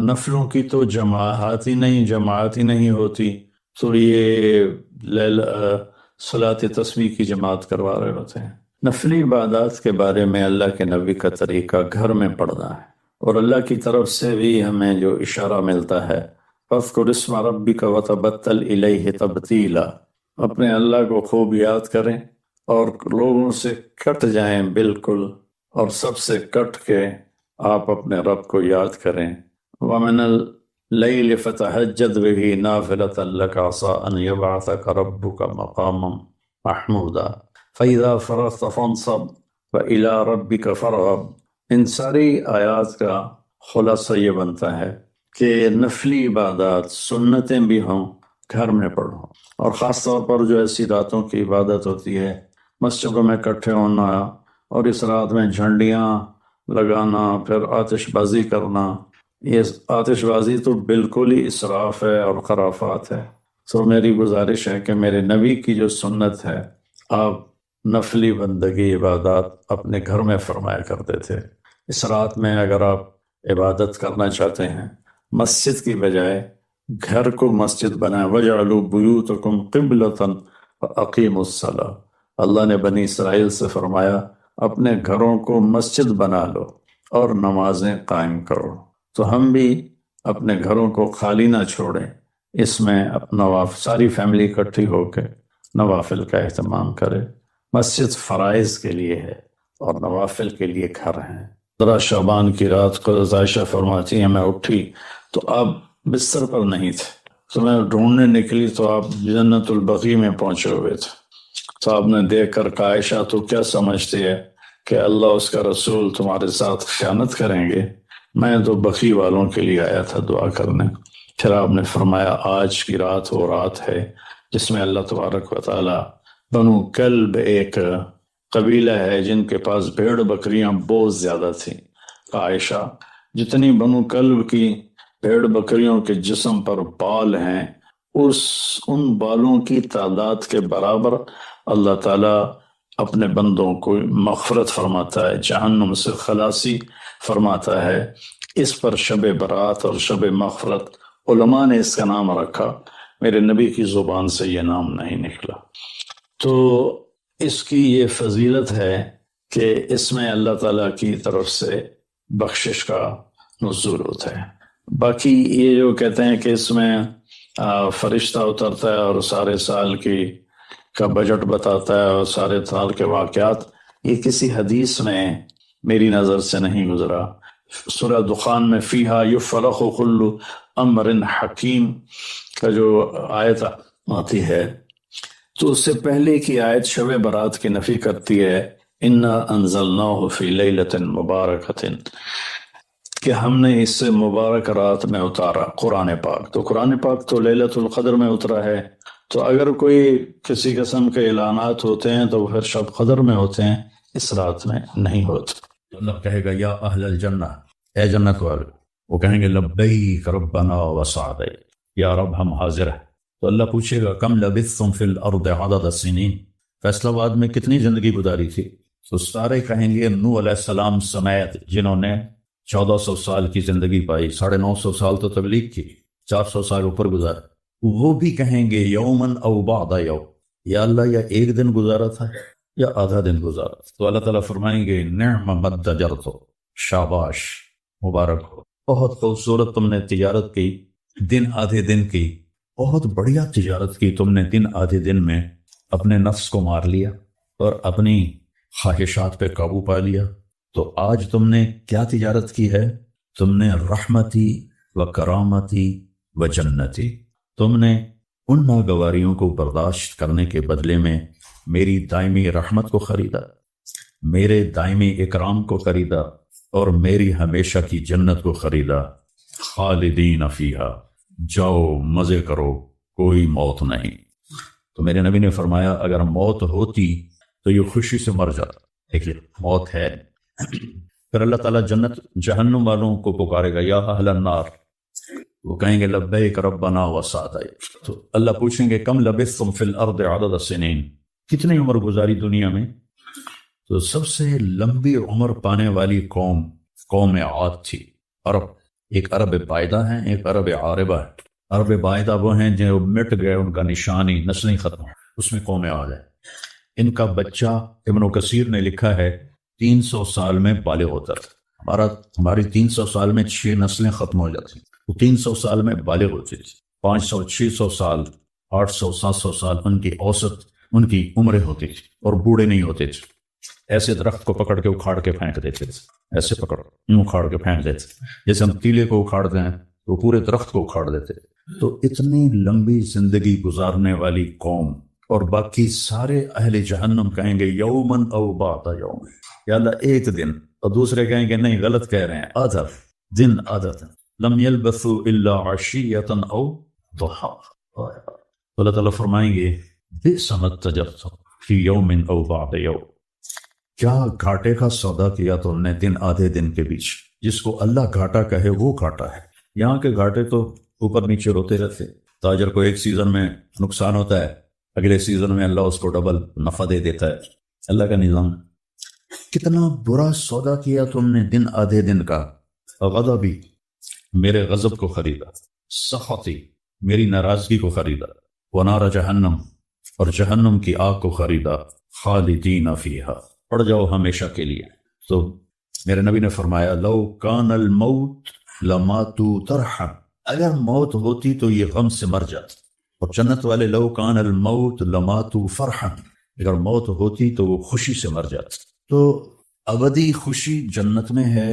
نفلوں کی تو جماعت ہی نہیں ہوتی، تو یہ صلاۃ تسبیح کی جماعت کروا رہے ہوتے ہیں۔ نفلی عبادات کے بارے میں اللہ کے نبی کا طریقہ گھر میں پڑھنا ہے، اور اللہ کی طرف سے بھی ہمیں جو اشارہ ملتا ہے فَاذْكُرِ اسْمَ رَبِّكَ وَتَبَتَّلْ إِلَيْهِ تَبْتِيلًا، اپنے اللہ کو خوب یاد کریں اور لوگوں سے کٹ جائیں بالکل، اور سب سے کٹ کے آپ اپنے رب کو یاد کریں۔ وَمِنَ اللَّيْلِ فَتَهَجَّدْ بِهِ نَافِلَةً لَكَ عَسَىٰ أَن يَبْعَثَكَ رَبُّكَ مَقَامًا مَحْمُودًا فَإِذَا فَرَغْتَ فَانصَبْ وَإِلَىٰ رَبِّكَ فَارْغَب۔ ان ساری آیات کا خلاصہ یہ بنتا ہے کہ نفلی عبادات سنتیں بھی ہوں گھر میں پڑھو، اور خاص طور پر جو ایسی راتوں کی عبادت ہوتی ہے، مسجدوں میں اکٹھے ہونا اور اس رات میں جھنڈیاں لگانا، پھر آتش بازی کرنا، یہ آتش بازی تو بالکل ہی اسراف ہے اور خرافات ہے۔ تو میری گزارش ہے کہ میرے نبی کی جو سنت ہے، آپ نفلی بندگی عبادات اپنے گھر میں فرمایا کرتے تھے۔ اس رات میں اگر آپ عبادت کرنا چاہتے ہیں مسجد کی بجائے گھر کو مسجد بنائیں۔ وَجَعَلُوا بُيُوتَكُمْ قِبْلَةً وَأَقِيمُوا الصَّلَاةَ، اللہ نے بنی اسرائیل سے فرمایا اپنے گھروں کو مسجد بنا لو اور نمازیں قائم کرو۔ تو ہم بھی اپنے گھروں کو خالی نہ چھوڑیں، اس میں ساری فیملی اکٹھی ہو کے نوافل کا اہتمام کرے۔ مسجد فرائض کے لیے ہے اور نوافل کے لیے گھر ہیں۔ 15 شعبان کی رات کو عائشہ فرماتی ہیں میں اٹھی تو اب بستر پر نہیں تھے، تو میں ڈھونڈنے نکلی تو آپ جنت البقیع میں پہنچے ہوئے تھے۔ تو آپ نے دیکھ کر کہا عائشہ تو کیا سمجھتی ہے کہ اللہ اس کا رسول تمہارے ساتھ خیانت کریں گے؟ میں تو بقیع والوں کے لیے آیا تھا دعا کرنے۔ پھر آپ نے فرمایا آج کی رات وہ رات ہے جس میں اللہ تبارک و تعالی بنو کلب ایک قبیلہ ہے جن کے پاس بھیڑ بکریاں بہت زیادہ تھیں۔ عائشہ جتنی بنو کلب کی بھیڑ بکریوں کے جسم پر بال ہیں ان بالوں کی تعداد کے برابر اللہ تعالیٰ اپنے بندوں کو مغفرت فرماتا ہے، جہنم سے خلاصی فرماتا ہے۔ اس پر شب برات اور شب مغفرت علماء نے اس کا نام رکھا، میرے نبی کی زبان سے یہ نام نہیں نکلا۔ تو اس کی یہ فضیلت ہے کہ اس میں اللہ تعالیٰ کی طرف سے بخشش کا نزول ہوتا ہے۔ باقی یہ جو کہتے ہیں کہ اس میں فرشتہ اترتا ہے اور سارے سال کا بجٹ بتاتا ہے اور سارے سال کے واقعات، یہ کسی حدیث میں میری نظر سے نہیں گزرا۔ سورہ دخان میں فیہا یفرق کل امر حکیم کا جو آیت آتی ہے تو اس سے پہلے کی آیت شب برات کی نفی کرتی ہے، انا انزلناہ فی لیلۃ مبارکۃ، کہ ہم نے اس سے مبارک رات میں اتارا قرآن پاک۔ تو قرآن پاک تو لیلۃ القدر میں اترا ہے، تو اگر کوئی کسی قسم کے اعلانات ہوتے ہیں تو پھر شب قدر میں ہوتے ہیں، اس رات میں نہیں ہوتے۔ اللہ کہے گا یا اہل الجنہ، اے جنت والے، وہ کہیں گے لبیک ربنا وسعدیک، یا رب ہم حاضر ہیں۔ تو اللہ پوچھے گا کم لبثتم فی الارض عدد السنین، فیصلہ آباد میں کتنی زندگی گزاری تھی؟ تو سارے کہیں گے نوح علیہ السلام سمیت جنہوں نے 1400 سال کی زندگی پائی، 950 سال تو تبلیغ کی، 400 سال اوپر گزارا، وہ بھی کہیں گے یومن او بعد یوم، یا اللہ یا ایک دن گزارا تھا یا آدھا دن گزارا۔ تو اللہ تعالیٰ فرمائیں گے نعم مدجرت، شاباش، مبارک ہو، بہت خوبصورت تم نے تجارت کی، دن آدھے دن کی، بہت بڑھیا تجارت کی تم نے، دن آدھے دن میں اپنے نفس کو مار لیا اور اپنی خواہشات پہ قابو پا لیا۔ تو آج تم نے کیا تجارت کی ہے؟ تم نے رحمتی و کرامتی و جنتی، تم نے ان ناگواریوں کو برداشت کرنے کے بدلے میں میری دائمی رحمت کو خریدا، میرے دائمی اکرام کو خریدا اور میری ہمیشہ کی جنت کو خریدا۔ خالدین فیہا، جاؤ مزے کرو، کوئی موت نہیں۔ تو میرے نبی نے فرمایا اگر موت ہوتی تو یہ خوشی سے مر جاتا، دیکھیے موت ہے۔ پھر اللہ تعالیٰ جنت جہنم والوں کو پکارے گا یا اہل النار، وہ کہیں گے لبیک ربنا وسعدیک۔ تو اللہ پوچھیں گے کم لبثتم فی الارض عدد السنین، کتنی عمر گزاری دنیا میں؟ تو سب سے لمبی عمر پانے والی قوم عاد تھی، عرب، ایک عرب بائدہ ہیں، ایک عرب عاربہ ہے۔ عرب بائدہ وہ ہیں جو مٹ گئے، ان کا نشانی نسلیں ختم، اس میں قوم عاد ہے۔ ان کا بچہ ابن کثیر نے لکھا ہے 300 سال میں بالغ ہوتا تھا، ہماری 300 سال میں 6 نسلیں ختم ہو جاتی، وہ 300 سال میں بالغ ہوتی تھی۔ 500 600 سال 800 700 سال ان کی اوسط ان کی عمریں ہوتی تھی اور بوڑھے نہیں ہوتے تھے۔ ایسے درخت کو پکڑ کے اکھاڑ کے پھینک دیتے تھے، ایسے پکڑ یوں اکھاڑ کے پھینک دیتے، جیسے ہم تیلے کو اکھاڑتے ہیں تو پورے درخت کو اکھاڑ دیتے۔ تو اتنی لمبی زندگی گزارنے والی قوم، اور باقی سارے اہل جہنم کہیں گے یومن او بعد یوم، یا اللہ ایک دن، اور دوسرے کہیں گے نہیں غلط کہہ رہے ہیں، آدھا دن، آدھا دن، لم یلبثوا الا عشیۃ او ضحا۔ اللہ تعالیٰ فرمائیں گے بئس ما اتجرتم فی یوم او بعد یوم، کیا گھاٹے کا سودا کیا تم نے دن آدھے دن کے بیچ۔ جس کو اللہ گھاٹا کہے وہ گھاٹا ہے، یہاں کے گھاٹے تو اوپر نیچے ہوتے رہتے۔ تاجر کو ایک سیزن میں نقصان ہوتا ہے، اگلے سیزن میں اللہ اس کو ڈبل نفع دے دیتا ہے، اللہ کا نظام۔ کتنا برا سودا کیا تم نے دن آدھے دن کا۔ غضبی، میرے غضب کو خریدا، سخطی، میری ناراضگی کو خریدا، ونار جہنم، اور جہنم کی آگ کو خریدا، خالدین فیہا، پڑ جاؤ ہمیشہ کے لیے۔ تو میرے نبی نے فرمایا لو کان الموت لماتوا ترحا، اگر موت ہوتی تو یہ غم سے مر جاتے۔ اور جنت والے لو کان الموت لماتوا فرحا، اگر موت ہوتی تو وہ خوشی سے مر جاتے۔ تو ابدی خوشی جنت میں ہے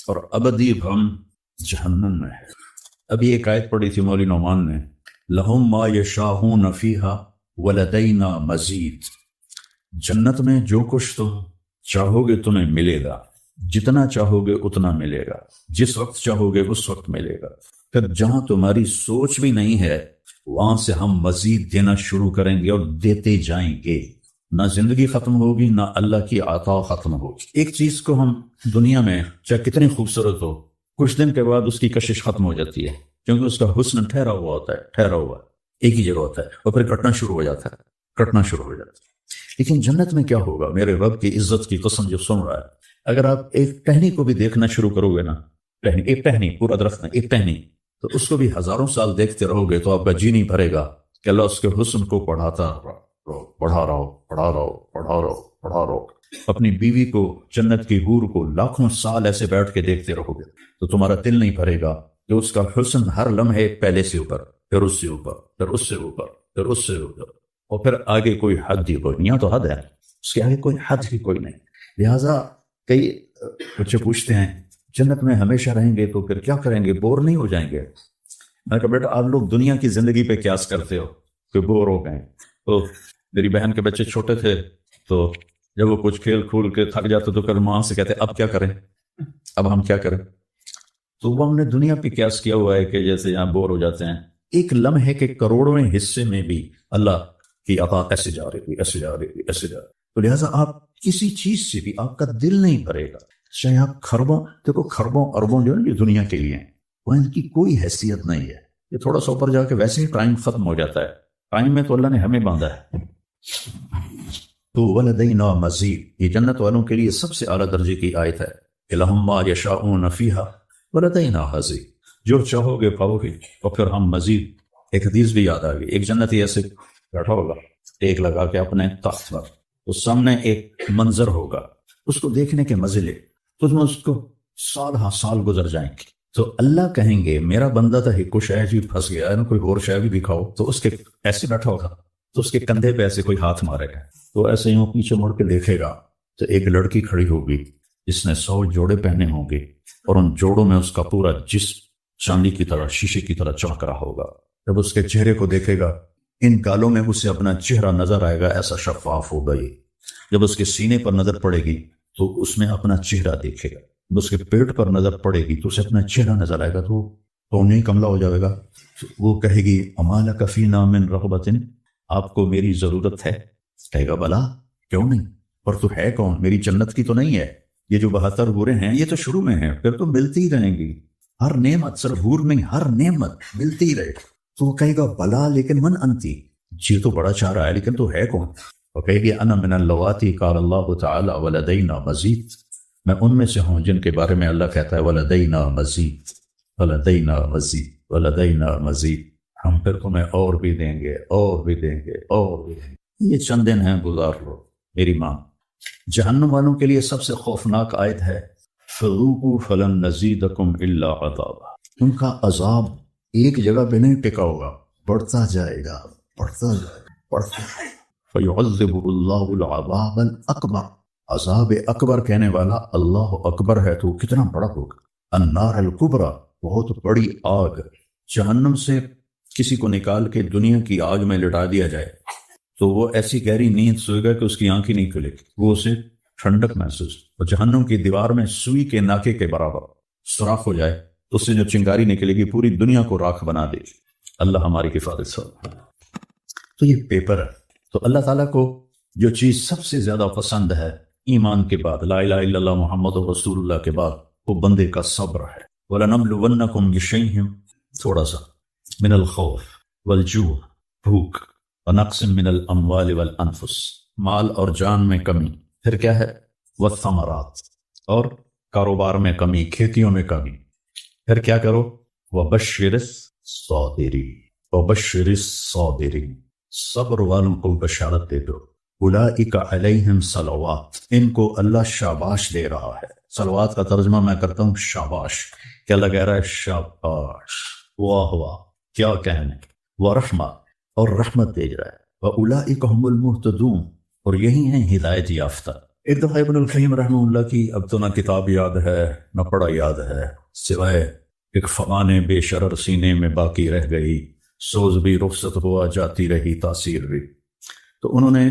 اور ابدی غم جہنم میں ہے۔ ابھی ایک آیت پڑھی تھی مولوی نعمان نے، لہم ما یشاءون فیہا ولدینا مزید، جنت میں جو کچھ تم چاہو گے تمہیں ملے گا، جتنا چاہو گے اتنا ملے گا، جس وقت چاہو گے اس وقت ملے گا، پھر جہاں تمہاری سوچ بھی نہیں ہے وہاں سے ہم مزید دینا شروع کریں گے اور دیتے جائیں گے، نہ زندگی ختم ہوگی نہ اللہ کی عطا ختم ہوگی۔ ایک چیز کو ہم دنیا میں چاہے کتنی خوبصورت ہو، کچھ دن کے بعد اس کی کشش ختم ہو جاتی ہے، کیونکہ اس کا حسن ٹھہرا ہوا ہوتا ہے، ٹھہرا ہوا ایک ہی جگہ ہوتا ہے، اور پھر کٹنا شروع ہو جاتا ہے۔ لیکن جنت میں کیا ہوگا؟ میرے رب کی عزت کی قسم جو سن رہا ہے، اگر آپ ایک ٹہنی کو بھی دیکھنا شروع کرو گے نا، ایک ٹہنی پورا درخت نہیں، ایک ٹہنی، تو اس کو بھی ہزاروں سال دیکھتے رہو گے تو آپ کا جی نہیں بھرے گا کہ اللہ اس کے حسن کو بڑھا رہو۔ اپنی بیوی کو، جنت کی حور کو لاکھوں سال ایسے بیٹھ کے دیکھتے رہو گے تو تمہارا دل نہیں بھرے گا کہ اس کا حسن ہر لمحے پہلے سے اوپر، پھر اس سے اوپر، پھر اس سے اوپر، پھر اس سے اوپر، اور پھر آگے کوئی حد ہی کوئی نہیں۔ یہاں تو حد ہے، اس کے آگے کوئی حد ہی کوئی نہیں۔ لہٰذا کئی بچے پوچھتے ہیں جنت میں ہمیشہ رہیں گے تو پھر کیا کریں گے، بور نہیں ہو جائیں گے؟ میں کہا بیٹا آپ لوگ دنیا کی زندگی پہ قیاس کرتے ہو کہ بور ہو گئے۔ تو میری بہن کے بچے چھوٹے تھے تو جب وہ کچھ کھیل کھول کے تھک جاتے تو پھر ماں سے کہتے اب کیا کریں، اب ہم کیا کریں؟ تو وہ ہم نے دنیا پہ قیاس کیا ہوا ہے کہ جیسے یہاں بور ہو جاتے ہیں، ایک لمحے کے کروڑویں حصے میں بھی اللہ کی عطا ایسے جا رہی ایسے جا رہی۔ تو لہٰذا آپ کسی چیز سے بھی آپ کا دل نہیں بھرے گا، چاہے آپ کھربوں اربوں جو ہے یہ دنیا کے لیے ہیں، وہ ان کی کوئی حیثیت نہیں ہے۔ یہ تھوڑا سا اوپر جا کے ویسے ہی ٹائم ختم ہو جاتا ہے، ٹائم میں تو اللہ نے ہمیں باندھا ہے۔ تو ولدینا مزید، یہ جنت والوں کے لیے سب سے اعلیٰ درجے کی آیت ہے کہ لہم ما یشاءون فیہا ولدینا مزید، جو چاہو گے پاؤ گے اور پھر ہم مزید۔ ایک حدیث بھی یاد آ گئی، ایک جنتی ایسے بیٹھا ہوگا ایک لگا کے اپنے تخت پر، اس سامنے ایک منظر ہوگا، اس کو دیکھنے کے مزے لے تو تم اس کو سال گزر جائیں گے، تو اللہ کہیں گے میرا بندہ تھا کوئی شے بھی پھنس گیا ہے نا، کوئی اور شے بھی کھاؤ، تو اس کے ایسے بیٹھا ہوگا تو اس کے کندھے پہ ایسے کوئی ہاتھ مارے گا، تو ایسے یوں پیچھے مڑ کے دیکھے گا تو ایک لڑکی کھڑی ہوگی جس نے 100 جوڑے پہنے ہوں گے، اور ان جوڑوں میں اس کا پورا جسم چاندی کی طرح، شیشے کی طرح چمک رہا ہوگا۔ جب اس کے چہرے کو دیکھے گا ان گالوں میں اسے اپنا چہرہ نظر آئے گا، ایسا شفاف ہوگا یہ۔ جب اس کے سینے پر نظر پڑے گی تو اس میں اپنا چہرہ دیکھے گا، جب اس کے پیٹ پر نظر پڑے گی تو اسے اپنا چہرہ نظر آئے گا، تو نہیں کملا ہو جائے گا۔ وہ کہے گی اما لک فینا من رغبۃ، آپ کو میری ضرورت ہے؟ کہے گا بلا، کیوں نہیں، اور تو ہے کون، میری جنت کی تو نہیں ہے، یہ جو 72 حوریں ہیں یہ تو شروع میں ہیں، پھر تو ملتی ہی رہیں گی، ہر نعمت، صرف حور نہیں ہر نعمت ملتی ہی رہے۔ تو وہ کہے گا بلا لیکن من انتی، جی تو بڑا چاہ رہا ہے لیکن تو ہے کون؟ وہ کہے گی انا من اللواتی قال اللہ تعالی ولدینا مزید، میں ان میں سے ہوں جن کے بارے میں اللہ کہتا ہے ولدینا مزید ولدینا مزید ولدینا مزید، ہم پھر تمہیں اور بھی دیں گے اور بھی دیں گے اور بھی دیں گے۔ یہ چند دن ہیں گزار لو میری ماں۔ جہنم والوں کے لیے سب سے خوفناک آیت ہے فذوقوا فلن نزیدکم الا عذابا، ان کا عذاب ایک جگہ پہ نہیں ٹکا ہوگا، بڑھتا جائے گا بڑھتا جائے گا بڑھتا جائے گا۔ فیعذب اللہ العذاب الاکبر، عذاب اکبر کہنے والا اللہ اکبر ہے تو کتنا بڑا ہوگا۔ النار الکبریٰ، بہت بڑی آگ۔ جہنم سے کسی کو نکال کے دنیا کی آگ میں لٹا دیا جائے تو وہ ایسی گہری نیند سوئے گا کہ اس کی آنکھ ہی نہیں کھلے گی، وہ اسے ٹھنڈک محسوس، اور جہنم کی دیوار میں سوئی کے ناکے کے برابر سوراخ ہو جائے تو اس سے جو چنگاری نکلے گی پوری دنیا کو راکھ بنا دے گی۔ اللہ ہماری حفاظت سے۔ تو یہ پیپر ہے۔ تو اللہ تعالیٰ کو جو چیز سب سے زیادہ پسند ہے ایمان کے بعد، لا الہ الا اللہ محمد رسول اللہ کے بعد، وہ بندے کا صبر ہے۔ وَلَنَبْلُوَنَّكُمْ بِشَيْءٍ، تھوڑا سا، من الخوف والجوع، بھوک، ونقص من الاموال والانفس، مال اور جان میں کمی، پھر کیا ہے والثمرات، اور کاروبار میں کمی، کھیتیوں میں کمی، پھر کیا کرو وبشر الصابرین، وبشر الصابرین، صبر والوں کو بشارت دے دو۔ اولئک علیہم صلوات، ان کو اللہ شاباش دے رہا ہے۔ صلوات کا ترجمہ میں کرتا ہوں شاباش، کہ اللہ کہہ رہا ہے شاباش، واہ واہ کیا کہنے، ورحمہ، اور رحمت بھیج رہا ہے۔ وَأُولَئِكَ هُمُ الْمُهْتَدُونَ، اور یہی ہیں ہدایت یافتہ۔ ایک دفعہ ابن القیم رحمہ اللہ کی اب تو نہ کتاب یاد ہے نہ پڑھا یاد ہے، سوائے ایک فغان بے شرر سینے میں باقی رہ گئی، سوز بھی رخصت ہوا جاتی رہی تاثیر بھی۔ تو انہوں نے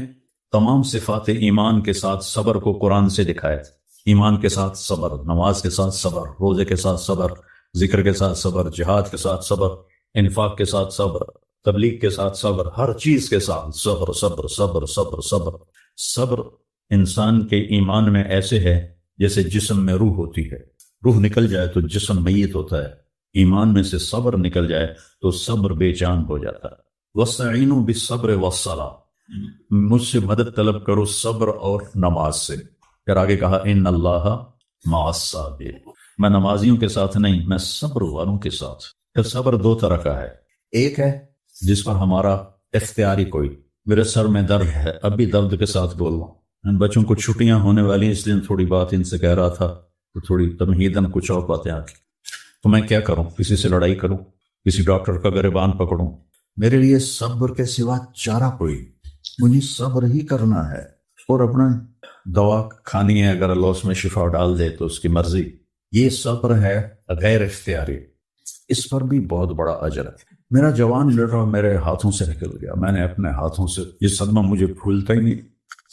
تمام صفات ایمان کے ساتھ صبر کو قرآن سے دکھایا تھا۔ ایمان کے ساتھ صبر، نماز کے ساتھ صبر، روزے کے ساتھ صبر، ذکر کے ساتھ صبر، جہاد کے ساتھ صبر، انفاق کے ساتھ صبر، تبلیغ کے ساتھ صبر، ہر چیز کے ساتھ صبر صبر صبر صبر صبر۔ صبر انسان کے ایمان میں ایسے ہے جیسے جسم میں روح ہوتی ہے، روح نکل جائے تو جسم میت ہوتا ہے، ایمان میں سے صبر نکل جائے تو صبر بے جان ہو جاتا ہے۔ وَاسْتَعِینُوا بِالصَّبْرِ وَالصَّلَاةِ، مجھ سے مدد طلب کرو صبر اور نماز سے۔ پھر آگے کہا ان اللہ مع الصابرین، میں نمازیوں کے ساتھ نہیں، میں صبر والوں کے ساتھ۔ پھر صبر دو طرح کا ہے، ایک ہے جس پر ہمارا اختیاری کوئی، میرے سر میں درد ہے، اب بھی درد کے ساتھ بول رہا ہوں، ان بچوں کو چھٹیاں ہونے والی اس لیے تھوڑی بات ان سے کہہ رہا تھا تو تھوڑی تمہیدن کچھ اور باتیں آ گئی، تو میں کیا کروں؟ کسی سے لڑائی کروں؟ کسی ڈاکٹر کا گریبان پکڑوں؟ میرے لیے صبر کے سوا چارہ کوئی، مجھے صبر ہی کرنا ہے، اور اپنا دوا کھانی ہے، اگر اللہ اس میں شفا ڈال دے تو اس کی مرضی۔ یہ صبر ہے غیر اختیاری، اس پر بھی بہت بڑا اجر ہے۔ میرا جوان بیٹا میرے ہاتھوں سے نکل گیا، میں نے اپنے ہاتھوں سے، یہ صدمہ مجھے بھولتا ہی نہیں۔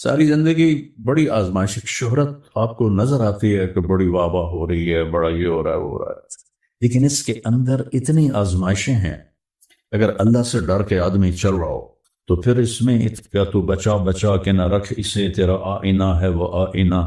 ساری زندگی بڑی آزمائش، شہرت آپ کو نظر آتی ہے کہ بڑی واہ واہ ہو رہی ہے، بڑا یہ ہو رہا ہے وہ ہو رہا ہے، لیکن اس کے اندر اتنی آزمائشیں ہیں۔ اگر اللہ سے ڈر کے آدمی چل رہا ہو تو پھر اس میں کیا تو بچا بچا کے نہ رکھ اسے، تیرا آئینہ ہے وہ آئینہ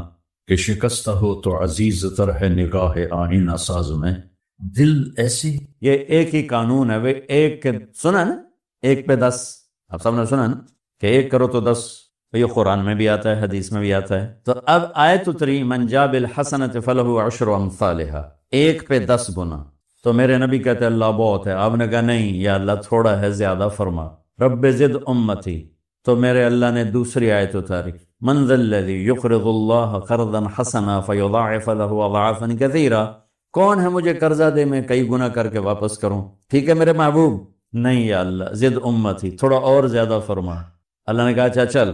کہ شکستہ ہو تو عزیز تر ہے نگاہ آئینہ ساز میں۔ دل ایسی، یہ ایک ہی قانون ہے، وہ ایک کے سنا نا، ایک پہ 10، آپ سب نے سنا نا کہ ایک کرو تو 10، یہ قرآن میں بھی آتا ہے، حدیث میں بھی آتا ہے۔ تو اب آیت اتری من جاء بالحسنۃ فلہ عشر امثالھا، ایک پہ 10 گنا۔ تو میرے نبی کہتے ہیں اللہ بہت ہے، آپ نے کہا نہیں یا اللہ تھوڑا ہے، زیادہ فرما، رب زد امتی۔ تو میرے اللہ نے دوسری آیت اتاری من ذا الذی یقرض اللہ قرضا حسنا فیضاعف له اضعافا کثیرا، کون ہے مجھے قرضہ دے میں کئی گنا کر کے واپس کروں؟ ٹھیک ہے میرے محبوب، نہیں یا اللہ زد امتی، تھوڑا اور زیادہ فرما۔ اللہ نے کہا اچھا چل،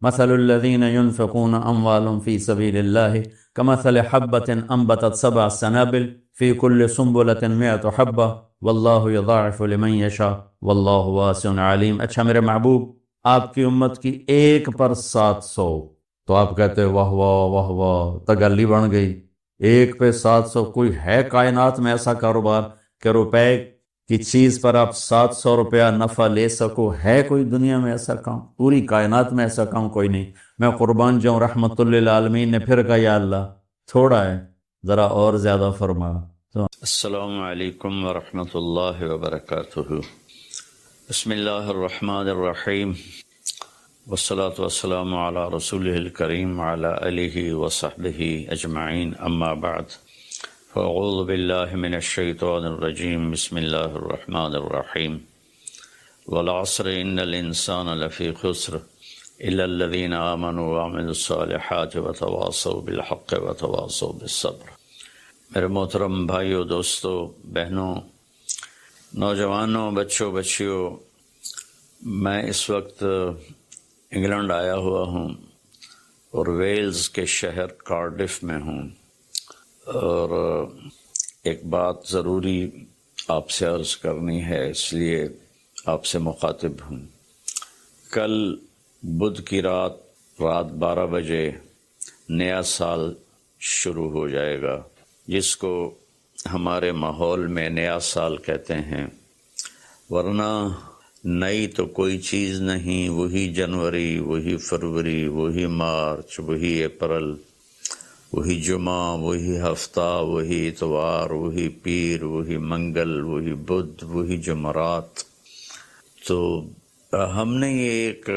مثل الذین ينفقون اموالهم فی سبیل اللہ کمثل حبۃ انبتت 7 سنابل فی کل سنبلۃ 100 حبۃ واللہ یضاعف لمن یشاء واللہ واسع علیم۔ اچھا میرے محبوب، آپ کی امت کی ایک پر 700، تو آپ کہتے واہ واہ واہ واہ، تگلی بن گئی، ایک پہ 700۔ کوئی ہے کائنات میں ایسا کاروبار کہ روپے کی چیز پر آپ 700 روپیہ نفع لے سکو؟ ہے کوئی دنیا میں ایسا کام؟ پوری کائنات میں ایسا کام کوئی نہیں۔ میں قربان جاؤں، رحمت للعالمین نے پھر کہا یا اللہ تھوڑا ہے، ذرا اور زیادہ فرما۔ السلام علیکم ورحمۃ اللہ وبرکاتہ۔ بسم اللہ الرحمن الرحیم، والصلاة والسلام علی رسولہ الکریم وعلی آلہ وصحبہ اجمعین، اما بعد، فاعوذ باللہ من الشیطان الرجیم، بسم اللہ الرحمن الرحیم، والعصر ان الانسان لفی خسر الا الذین آمنوا وعملوا الصالحات وتواصوا بالحق وتواصوا بالصبر۔ میرے محترم بھائیوں، دوستوں، بہنوں، نوجوانوں، بچوں، بچیوں، میں اس وقت انگلینڈ آیا ہوا ہوں اور ویلز کے شہر کارڈف میں ہوں، اور ایک بات ضروری آپ سے عرض کرنی ہے، اس لیے آپ سے مخاطب ہوں۔ کل بدھ کی رات 12 بجے نیا سال شروع ہو جائے گا، جس کو ہمارے ماحول میں نیا سال کہتے ہیں، ورنہ نئی تو کوئی چیز نہیں، وہی جنوری، وہی فروری، وہی مارچ، وہی اپریل، وہی جمعہ، وہی ہفتہ، وہی اتوار، وہی پیر، وہی منگل، وہی بدھ، وہی جمعرات۔ تو ہم نے یہ ایک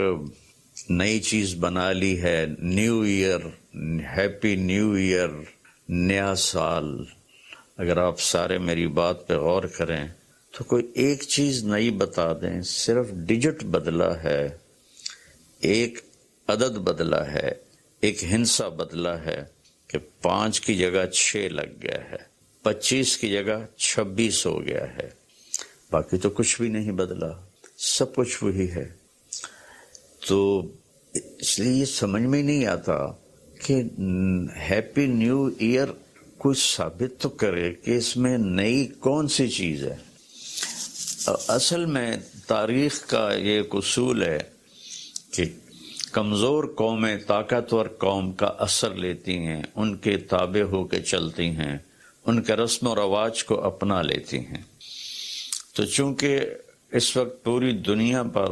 نئی چیز بنا لی ہے، new year, happy new year, نیا سال۔ اگر آپ سارے میری بات پہ غور کریں تو کوئی ایک چیز نئی بتا دیں، صرف ڈیجٹ بدلا ہے، ایک عدد بدلا ہے، ایک ہندسہ بدلا ہے کہ 5 کی جگہ 6 لگ گیا ہے، 25 کی جگہ 26 ہو گیا ہے، باقی تو کچھ بھی نہیں بدلا، سب کچھ وہی ہے۔ تو اس لیے یہ سمجھ میں نہیں آتا کہ ہیپی نیو ایئر کوئی ثابت تو کرے کہ اس میں نئی کون سی چیز ہے۔ اصل میں تاریخ کا یہ ایک اصول ہے کہ کمزور قومیں طاقتور قوم کا اثر لیتی ہیں، ان کے تابع ہو کے چلتی ہیں، ان کے رسم و رواج کو اپنا لیتی ہیں۔ تو چونکہ اس وقت پوری دنیا پر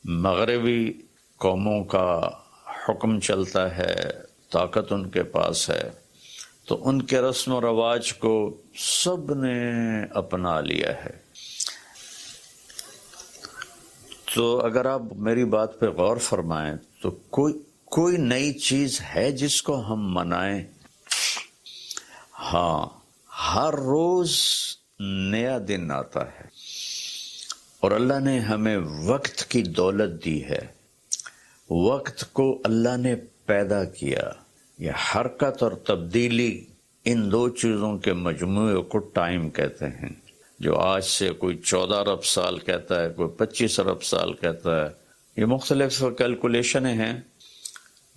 مغربی قوموں کا حکم چلتا ہے، طاقت ان کے پاس ہے، تو ان کے رسم و رواج کو سب نے اپنا لیا ہے۔ تو اگر آپ میری بات پہ غور فرمائیں تو کوئی نئی چیز ہے جس کو ہم منائیں؟ ہاں، ہر روز نیا دن آتا ہے، اور اللہ نے ہمیں وقت کی دولت دی ہے۔ وقت کو اللہ نے پیدا کیا۔ یہ حرکت اور تبدیلی، ان دو چیزوں کے مجموعے کو ٹائم کہتے ہیں، جو آج سے کوئی 14 ارب سال کہتا ہے، کوئی 25 ارب سال کہتا ہے۔ یہ مختلف کیلکولیشنیں ہیں۔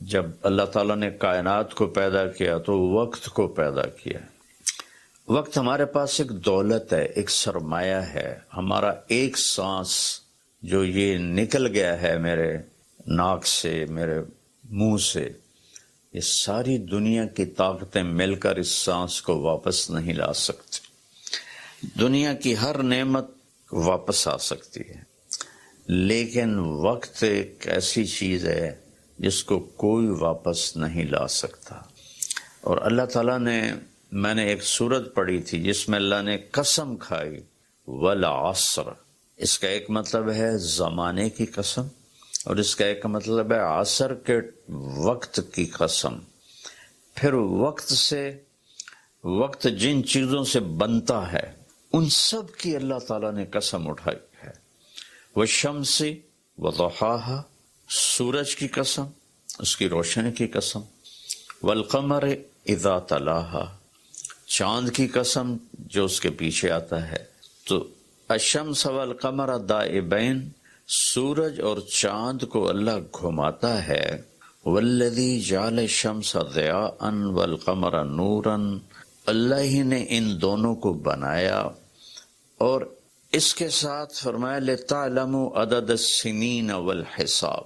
جب اللہ تعالیٰ نے کائنات کو پیدا کیا تو وقت کو پیدا کیا۔ وقت ہمارے پاس ایک دولت ہے، ایک سرمایہ ہے۔ ہمارا ایک سانس جو یہ نکل گیا ہے میرے ناک سے، میرے منہ سے، یہ ساری دنیا کی طاقتیں مل کر اس سانس کو واپس نہیں لا سکتی۔ دنیا کی ہر نعمت واپس آ سکتی ہے، لیکن وقت ایک ایسی چیز ہے جس کو کوئی واپس نہیں لا سکتا۔ اور اللہ تعالیٰ نے، میں نے ایک سورت پڑھی تھی جس میں اللہ نے قسم کھائی، والعصر۔ اس کا ایک مطلب ہے زمانے کی قسم، اور اس کا ایک مطلب ہے عصر کے وقت کی قسم۔ پھر وقت جن چیزوں سے بنتا ہے ان سب کی اللہ تعالیٰ نے قسم اٹھائی ہے۔ والشمس وضحاها، سورج کی قسم، اس کی روشنی کی قسم۔ والقمر اذا تلاها، چاند کی قسم جو اس کے پیچھے آتا ہے۔ تو الشمس والقمر دائبین، سورج اور چاند کو اللہ گھماتا ہے۔ والذی جعل الشمس ضیاء والقمر نورا، اللہ ہی نے ان دونوں کو بنایا، اور اس کے ساتھ فرمایا لِتَعْلَمُوا عَدَدَ السِّنِينَ وَالْحِسَابِ،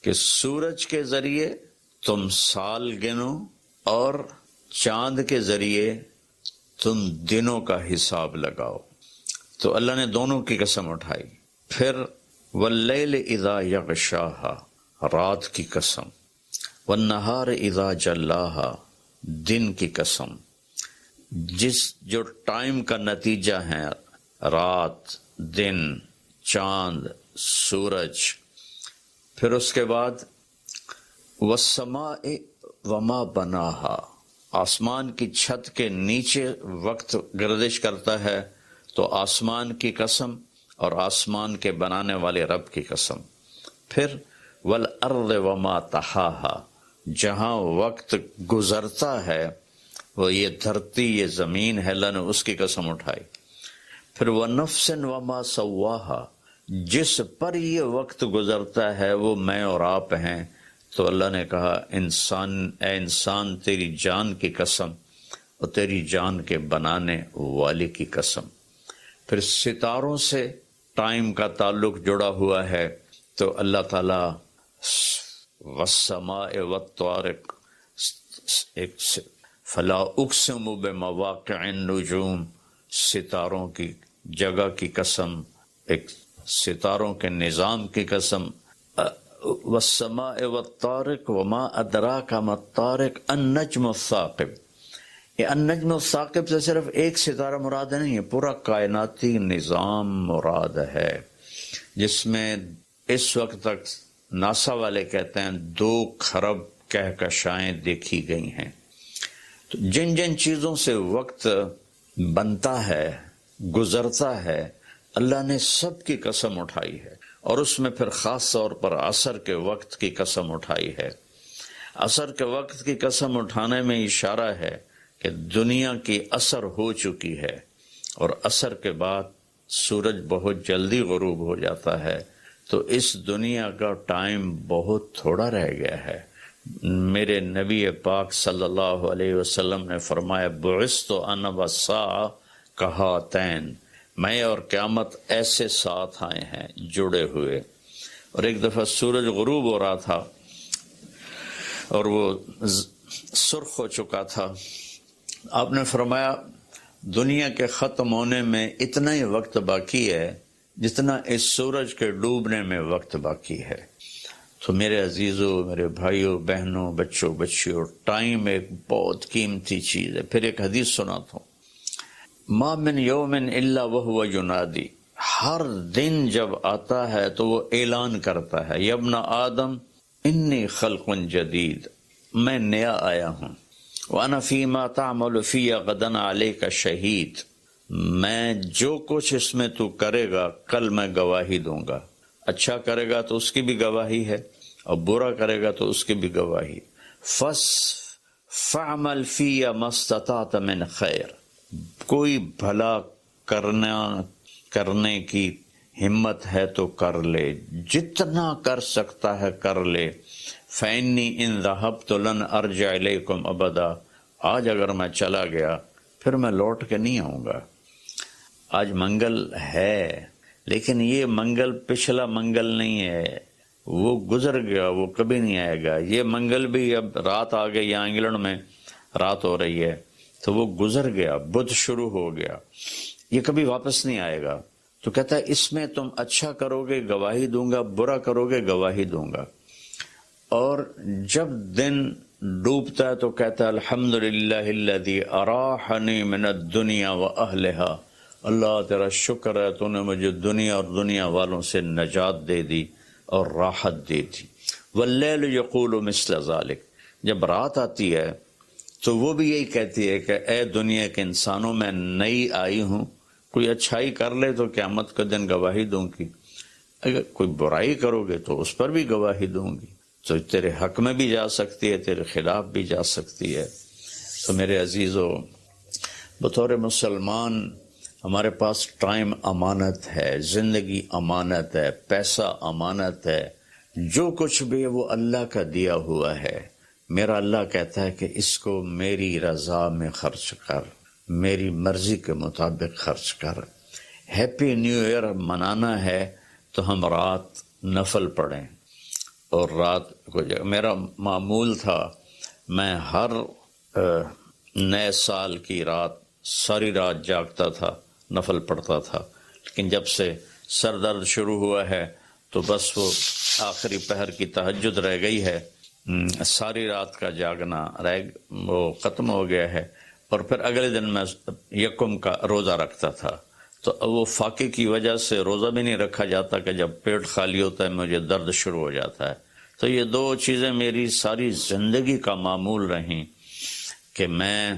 کہ سورج کے ذریعے تم سال گنو اور چاند کے ذریعے تم دنوں کا حساب لگاؤ۔ تو اللہ نے دونوں کی قسم اٹھائی۔ پھر واللیل اذا یغشاہا، رات کی قسم۔ والنہار اذا جلاہا، دن کی قسم۔ جو ٹائم کا نتیجہ ہے، رات، دن، چاند، سورج۔ پھر اس کے بعد والسماء وما بناہا، آسمان کی چھت کے نیچے وقت گردش کرتا ہے، تو آسمان کی قسم اور آسمان کے بنانے والے رب کی قسم۔ پھر والارض وما طحاہا، جہاں وقت گزرتا ہے وہ یہ دھرتی، یہ زمین ہے، اللہ نے اس کی قسم اٹھائی۔ پھر وَنَفْسٍ وَمَا سَوَّاهَا، جس پر یہ وقت گزرتا ہے وہ میں اور آپ ہیں، تو اللہ نے کہا اے انسان تیری جان کی قسم اور تیری جان کے بنانے والے کی قسم۔ پھر ستاروں سے ٹائم کا تعلق جڑا ہوا ہے، تو اللہ تعالیٰ وَالسَّمَاءِ وَالطَّارِقِ، فَلَا أُقْسِمُ بِمَوَاقِعِ النُّجُومِ، ستاروں کی جگہ کی قسم، ایک ستاروں کے نظام کی قسم۔ وَالسَّمَاءِ وَالطَّارِقِ وَمَا أَدْرَاكَ مَا الطَّارِقُ النَّجْمُ الثَّاقِبُ۔ یہ النجم الثاقب سے صرف ایک ستارہ مراد نہیں ہے، پورا کائناتی نظام مراد ہے، جس میں اس وقت تک ناسا والے کہتے ہیں 2 کھرب کہکشائیں دیکھی گئی ہیں۔ تو جن جن چیزوں سے وقت بنتا ہے، گزرتا ہے، اللہ نے سب کی قسم اٹھائی ہے، اور اس میں پھر خاص طور پر عصر کے وقت کی قسم اٹھائی ہے۔ عصر کے وقت کی قسم اٹھانے میں اشارہ ہے کہ دنیا کی عصر ہو چکی ہے، اور عصر کے بعد سورج بہت جلدی غروب ہو جاتا ہے، تو اس دنیا کا ٹائم بہت تھوڑا رہ گیا ہے۔ میرے نبی پاک صلی اللہ علیہ وسلم نے فرمایا بعثت انا والساعہ کہاتین، میں اور قیامت ایسے ساتھ آئے ہیں جڑے ہوئے۔ اور ایک دفعہ سورج غروب ہو رہا تھا اور وہ سرخ ہو چکا تھا، آپ نے فرمایا دنیا کے ختم ہونے میں اتنا ہی وقت باقی ہے جتنا اس سورج کے ڈوبنے میں وقت باقی ہے۔ تو میرے عزیزوں، میرے بھائیوں، بہنوں، بچوں، بچیوں، ٹائم ایک بہت قیمتی چیز ہے۔ پھر ایک حدیث سناتا ہوں، ما من یوم الا وهو ینادی، ہر دن جب آتا ہے تو وہ اعلان کرتا ہے، یا ابن آدم انی خلق جدید، میں نیا آیا ہوں، وانا فیما تعمل فی غدا علیک شہید، میں جو کچھ اس میں تو کرے گا کل میں گواہی دوں گا۔ اچھا کرے گا تو اس کی بھی گواہی ہے اور برا کرے گا تو اس کی بھی گواہی۔ فعمل فی ما استطعت من خیر، کوئی بھلا کرنے کی ہمت ہے تو کر لے، جتنا کر سکتا ہے کر لے۔ فإنی ان ذهبت لن ارجع الیکم ابدا، آج اگر میں چلا گیا پھر میں لوٹ کے نہیں آؤں گا۔ آج منگل ہے لیکن یہ منگل پچھلا منگل نہیں ہے، وہ گزر گیا، وہ کبھی نہیں آئے گا۔ یہ منگل بھی اب رات آ گئی، یہاں انگلینڈ میں رات ہو رہی ہے تو وہ گزر گیا، بدھ شروع ہو گیا، یہ کبھی واپس نہیں آئے گا۔ تو کہتا ہے اس میں تم اچھا کرو گے گواہی دوں گا، برا کرو گے گواہی دوں گا۔ اور جب دن ڈوبتا ہے تو کہتا ہے الحمدللہ الذی اراحنی من الدنیا واہلہا، اللہ تیرا شکر ہے تو نے مجھے دنیا اور دنیا والوں سے نجات دے دی اور راحت دے دی۔ واللیل یقول مثل ذالک، جب رات آتی ہے تو وہ بھی یہی کہتی ہے کہ اے دنیا کے انسانوں میں نئی آئی ہوں، کوئی اچھائی کر لے تو قیامت کے دن گواہی دوں گی، اگر کوئی برائی کرو گے تو اس پر بھی گواہی دوں گی۔ تو تیرے حق میں بھی جا سکتی ہے، تیرے خلاف بھی جا سکتی ہے۔ تو میرے عزیزو، بطور مسلمان ہمارے پاس ٹائم امانت ہے، زندگی امانت ہے، پیسہ امانت ہے، جو کچھ بھی ہے وہ اللہ کا دیا ہوا ہے۔ میرا اللہ کہتا ہے کہ اس کو میری رضا میں خرچ کر، میری مرضی کے مطابق خرچ کر۔ ہیپی نیو ایئر منانا ہے تو ہم رات نفل پڑھیں، اور رات کو میرا معمول تھا میں ہر نئے سال کی رات ساری رات جاگتا تھا، نفل پڑھتا تھا، لیکن جب سے سر درد شروع ہوا ہے تو بس وہ آخری پہر کی تہجد رہ گئی ہے، ساری رات کا جاگنا وہ ختم ہو گیا ہے۔ اور پھر اگلے دن میں یکم کا روزہ رکھتا تھا، تو وہ فاقے کی وجہ سے روزہ بھی نہیں رکھا جاتا کہ جب پیٹ خالی ہوتا ہے مجھے درد شروع ہو جاتا ہے۔ تو یہ دو چیزیں میری ساری زندگی کا معمول رہیں کہ میں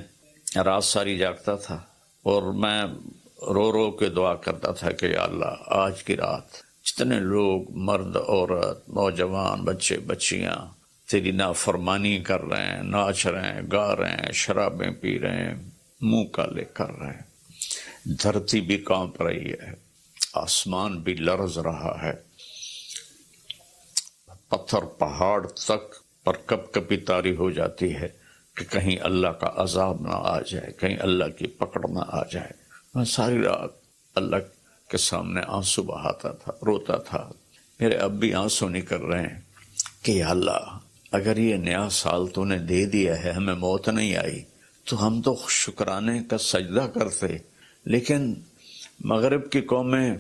رات ساری جاگتا تھا اور میں رو رو کے دعا کرتا تھا کہ یا اللہ آج کی رات جتنے لوگ مرد عورت نوجوان بچے بچیاں تیری نافرمانی کر رہے ہیں، ناچ رہے ہیں، گا رہے ہیں، شرابیں پی رہے ہیں، منہ کالے کر رہے ہیں، دھرتی بھی کانپ رہی ہے، آسمان بھی لرز رہا ہے، پتھر پہاڑ تک پر کب کبھی طاری ہو جاتی ہے کہ کہیں اللہ کا عذاب نہ آ جائے، کہیں اللہ کی پکڑ نہ آ جائے۔ میں ساری رات اللہ کے سامنے آنسو بہاتا تھا، روتا تھا، میرے اب بھی آنسو نکل رہے ہیں کہ یا اللہ اگر یہ نیا سال تو نے دے دیا ہے، ہمیں موت نہیں آئی تو ہم تو شکرانے کا سجدہ کرتے، لیکن مغرب کی قومیں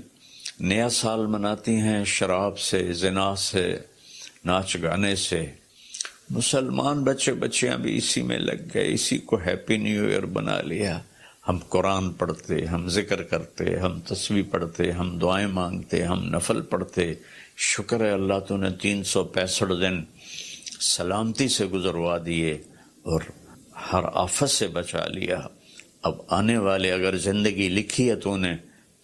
نیا سال مناتی ہیں شراب سے، زنا سے، ناچ گانے سے، مسلمان بچے بچیاں بھی اسی میں لگ گئے، اسی کو ہیپی نیو ایئر بنا لیا۔ ہم قرآن پڑھتے، ہم ذکر کرتے، ہم تسبیح پڑھتے، ہم دعائیں مانگتے، ہم نفل پڑھتے، شکر ہے اللہ تو نے 365 دن سلامتی سے گزروا دیے اور ہر آفت سے بچا لیا۔ اب آنے والے اگر زندگی لکھی ہے تو نے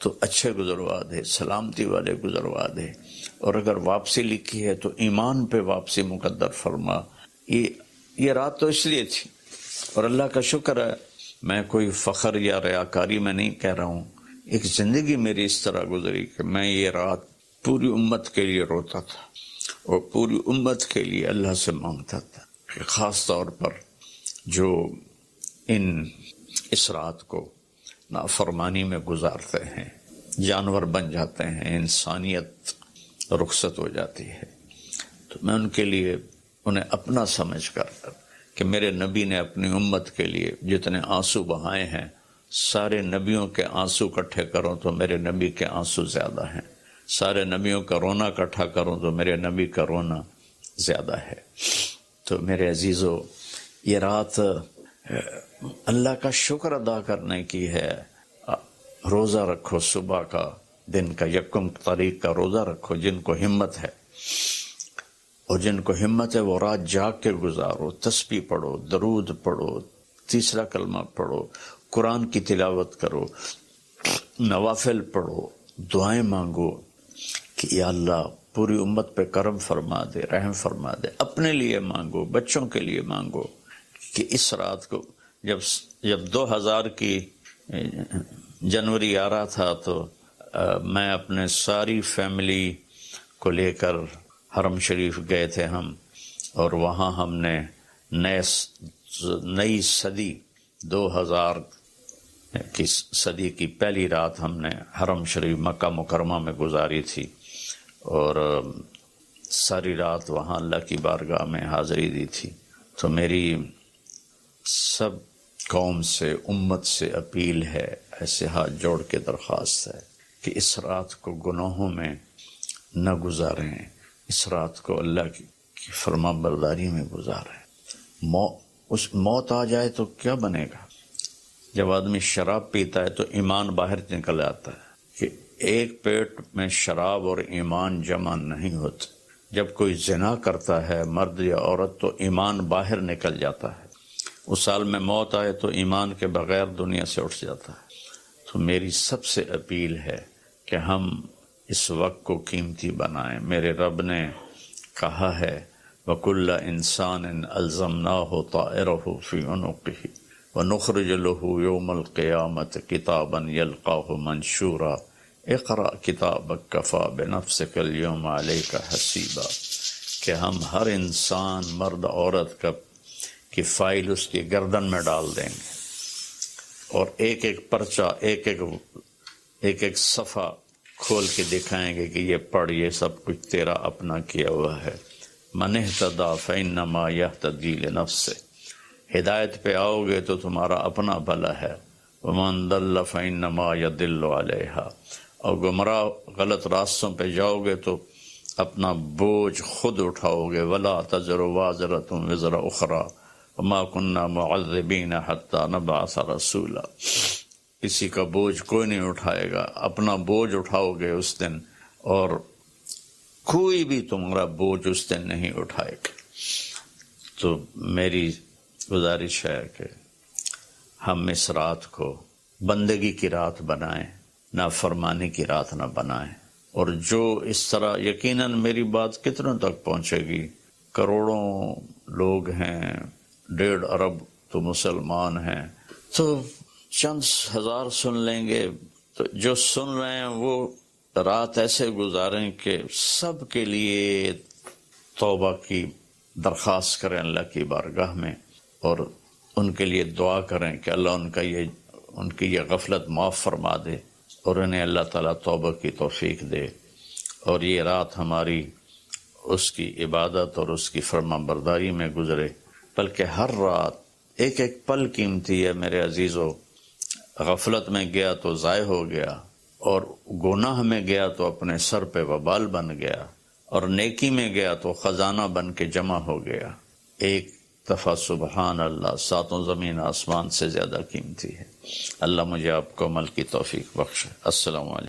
تو اچھے گزروا دے، سلامتی والے گزروا دے، اور اگر واپسی لکھی ہے تو ایمان پہ واپسی مقدر فرما۔ یہ رات تو اس لیے تھی، اور اللہ کا شکر ہے میں کوئی فخر یا ریاکاری میں نہیں کہہ رہا ہوں، ایک زندگی میری اس طرح گزری کہ میں یہ رات پوری امت کے لیے روتا تھا اور پوری امت کے لیے اللہ سے مانگتا تھا۔ کہ خاص طور پر جو اس رات کو نافرمانی میں گزارتے ہیں، جانور بن جاتے ہیں، انسانیت رخصت ہو جاتی ہے، تو میں ان کے لیے انہیں اپنا سمجھ کر کہ میرے نبی نے اپنی امت کے لیے جتنے آنسو بہائے ہیں، سارے نبیوں کے آنسو اکٹھے کروں تو میرے نبی کے آنسو زیادہ ہیں، سارے نبیوں کا رونا اکٹھا کروں تو میرے نبی کا رونا زیادہ ہے۔ تو میرے عزیزو، یہ رات اللہ کا شکر ادا کرنے کی ہے۔ روزہ رکھو، صبح کا، دن کا، یکم تاریخ کا روزہ رکھو جن کو ہمت ہے، اور جن کو ہمت ہے وہ رات جاگ کے گزارو، تسبیح پڑھو، درود پڑھو، تیسرا کلمہ پڑھو، قرآن کی تلاوت کرو، نوافل پڑھو، دعائیں مانگو کہ یا اللہ پوری امت پہ کرم فرما دے، رحم فرما دے۔ اپنے لیے مانگو، بچوں کے لیے مانگو کہ اس رات کو جب 2000 کی جنوری آ رہا تھا تو میں اپنے ساری فیملی کو لے کر حرم شریف گئے تھے ہم، اور وہاں ہم نے نئی صدی 2000 کی صدی کی پہلی رات ہم نے حرم شریف مکہ مکرمہ میں گزاری تھی، اور ساری رات وہاں اللہ کی بارگاہ میں حاضری دی تھی۔ تو میری سب قوم سے، امت سے اپیل ہے، ایسے ہاتھ جوڑ کے درخواست ہے کہ اس رات کو گناہوں میں نہ گزاریں، اس رات کو اللہ کی فرما برداری میں گزاریں۔ موت آ جائے تو کیا بنے گا؟ جب آدمی شراب پیتا ہے تو ایمان باہر نکل آتا ہے کہ ایک پیٹ میں شراب اور ایمان جمع نہیں ہوتے۔ جب کوئی زنا کرتا ہے مرد یا عورت تو ایمان باہر نکل جاتا ہے، اس سال میں موت آئے تو ایمان کے بغیر دنیا سے اٹھ جاتا ہے۔ تو میری سب سے اپیل ہے کہ ہم اس وقت کو قیمتی بنائیں۔ میرے رب نے کہا ہے وَكُلَّ إِنسَانٍ أَلْزَمْنَاهُ طَائِرَهُ فِي عُنُقِهِ وَنُخْرِجُ لَهُ يَوْمَ الْقِيَامَةِ كِتَابًا يَلْقَاهُ مَنْشُورًا اقرأ كِتَابَكَ كَفَى بِنَفْسِكَ الْيَوْمَ عَلَيْكَ حَسِيبًا، کہ ہم ہر انسان، مرد عورت کی فائل اس کی گردن میں ڈال دیں گے، اور ایک ایک پرچہ، ایک ایک صفحہ کھول کے دکھائیں گے کہ یہ پڑھ، یہ سب کچھ تیرا اپنا کیا ہوا ہے۔ من اہتدی فإنما یہتدی لنفسہ، ہدایت پہ آؤ گے تو تمہارا اپنا بھلا ہے، ومن ضل فإنما یضل علیہا، اور گمراہ غلط راستوں پہ جاؤ گے تو اپنا بوجھ خود اٹھاؤ گے۔ ولا تزر وازرۃ وزر اخری وما كنا معذبین حتی نبعث رسولا، کسی کا بوجھ کوئی نہیں اٹھائے گا، اپنا بوجھ اٹھاؤ گے اس دن، اور کوئی بھی تمہارا بوجھ اس دن نہیں اٹھائے گا۔ تو میری گزارش ہے کہ ہم اس رات کو بندگی کی رات بنائیں، نافرمانی کی رات نہ بنائیں، اور جو اس طرح، یقیناً میری بات کتنوں تک پہنچے گی، کروڑوں لوگ ہیں، 1.5 ارب تو مسلمان ہیں، تو چند ہزار سن لیں گے، تو جو سن رہے ہیں وہ رات ایسے گزاریں کہ سب کے لیے توبہ کی درخواست کریں اللہ کی بارگاہ میں، اور ان کے لیے دعا کریں کہ اللہ ان کی یہ غفلت معاف فرما دے، اور انہیں اللہ تعالیٰ توبہ کی توفیق دے، اور یہ رات ہماری اس کی عبادت اور اس کی فرما برداری میں گزرے، بلکہ ہر رات ایک ایک پل قیمتی ہے میرے عزیزو۔ غفلت میں گیا تو ضائع ہو گیا، اور گناہ میں گیا تو اپنے سر پہ وبال بن گیا، اور نیکی میں گیا تو خزانہ بن کے جمع ہو گیا۔ ایک دفعہ سبحان اللہ 7 زمین آسمان سے زیادہ قیمتی ہے۔ اللہ مجھے آپ کو عمل کی توفیق بخشے۔ السلام علیکم۔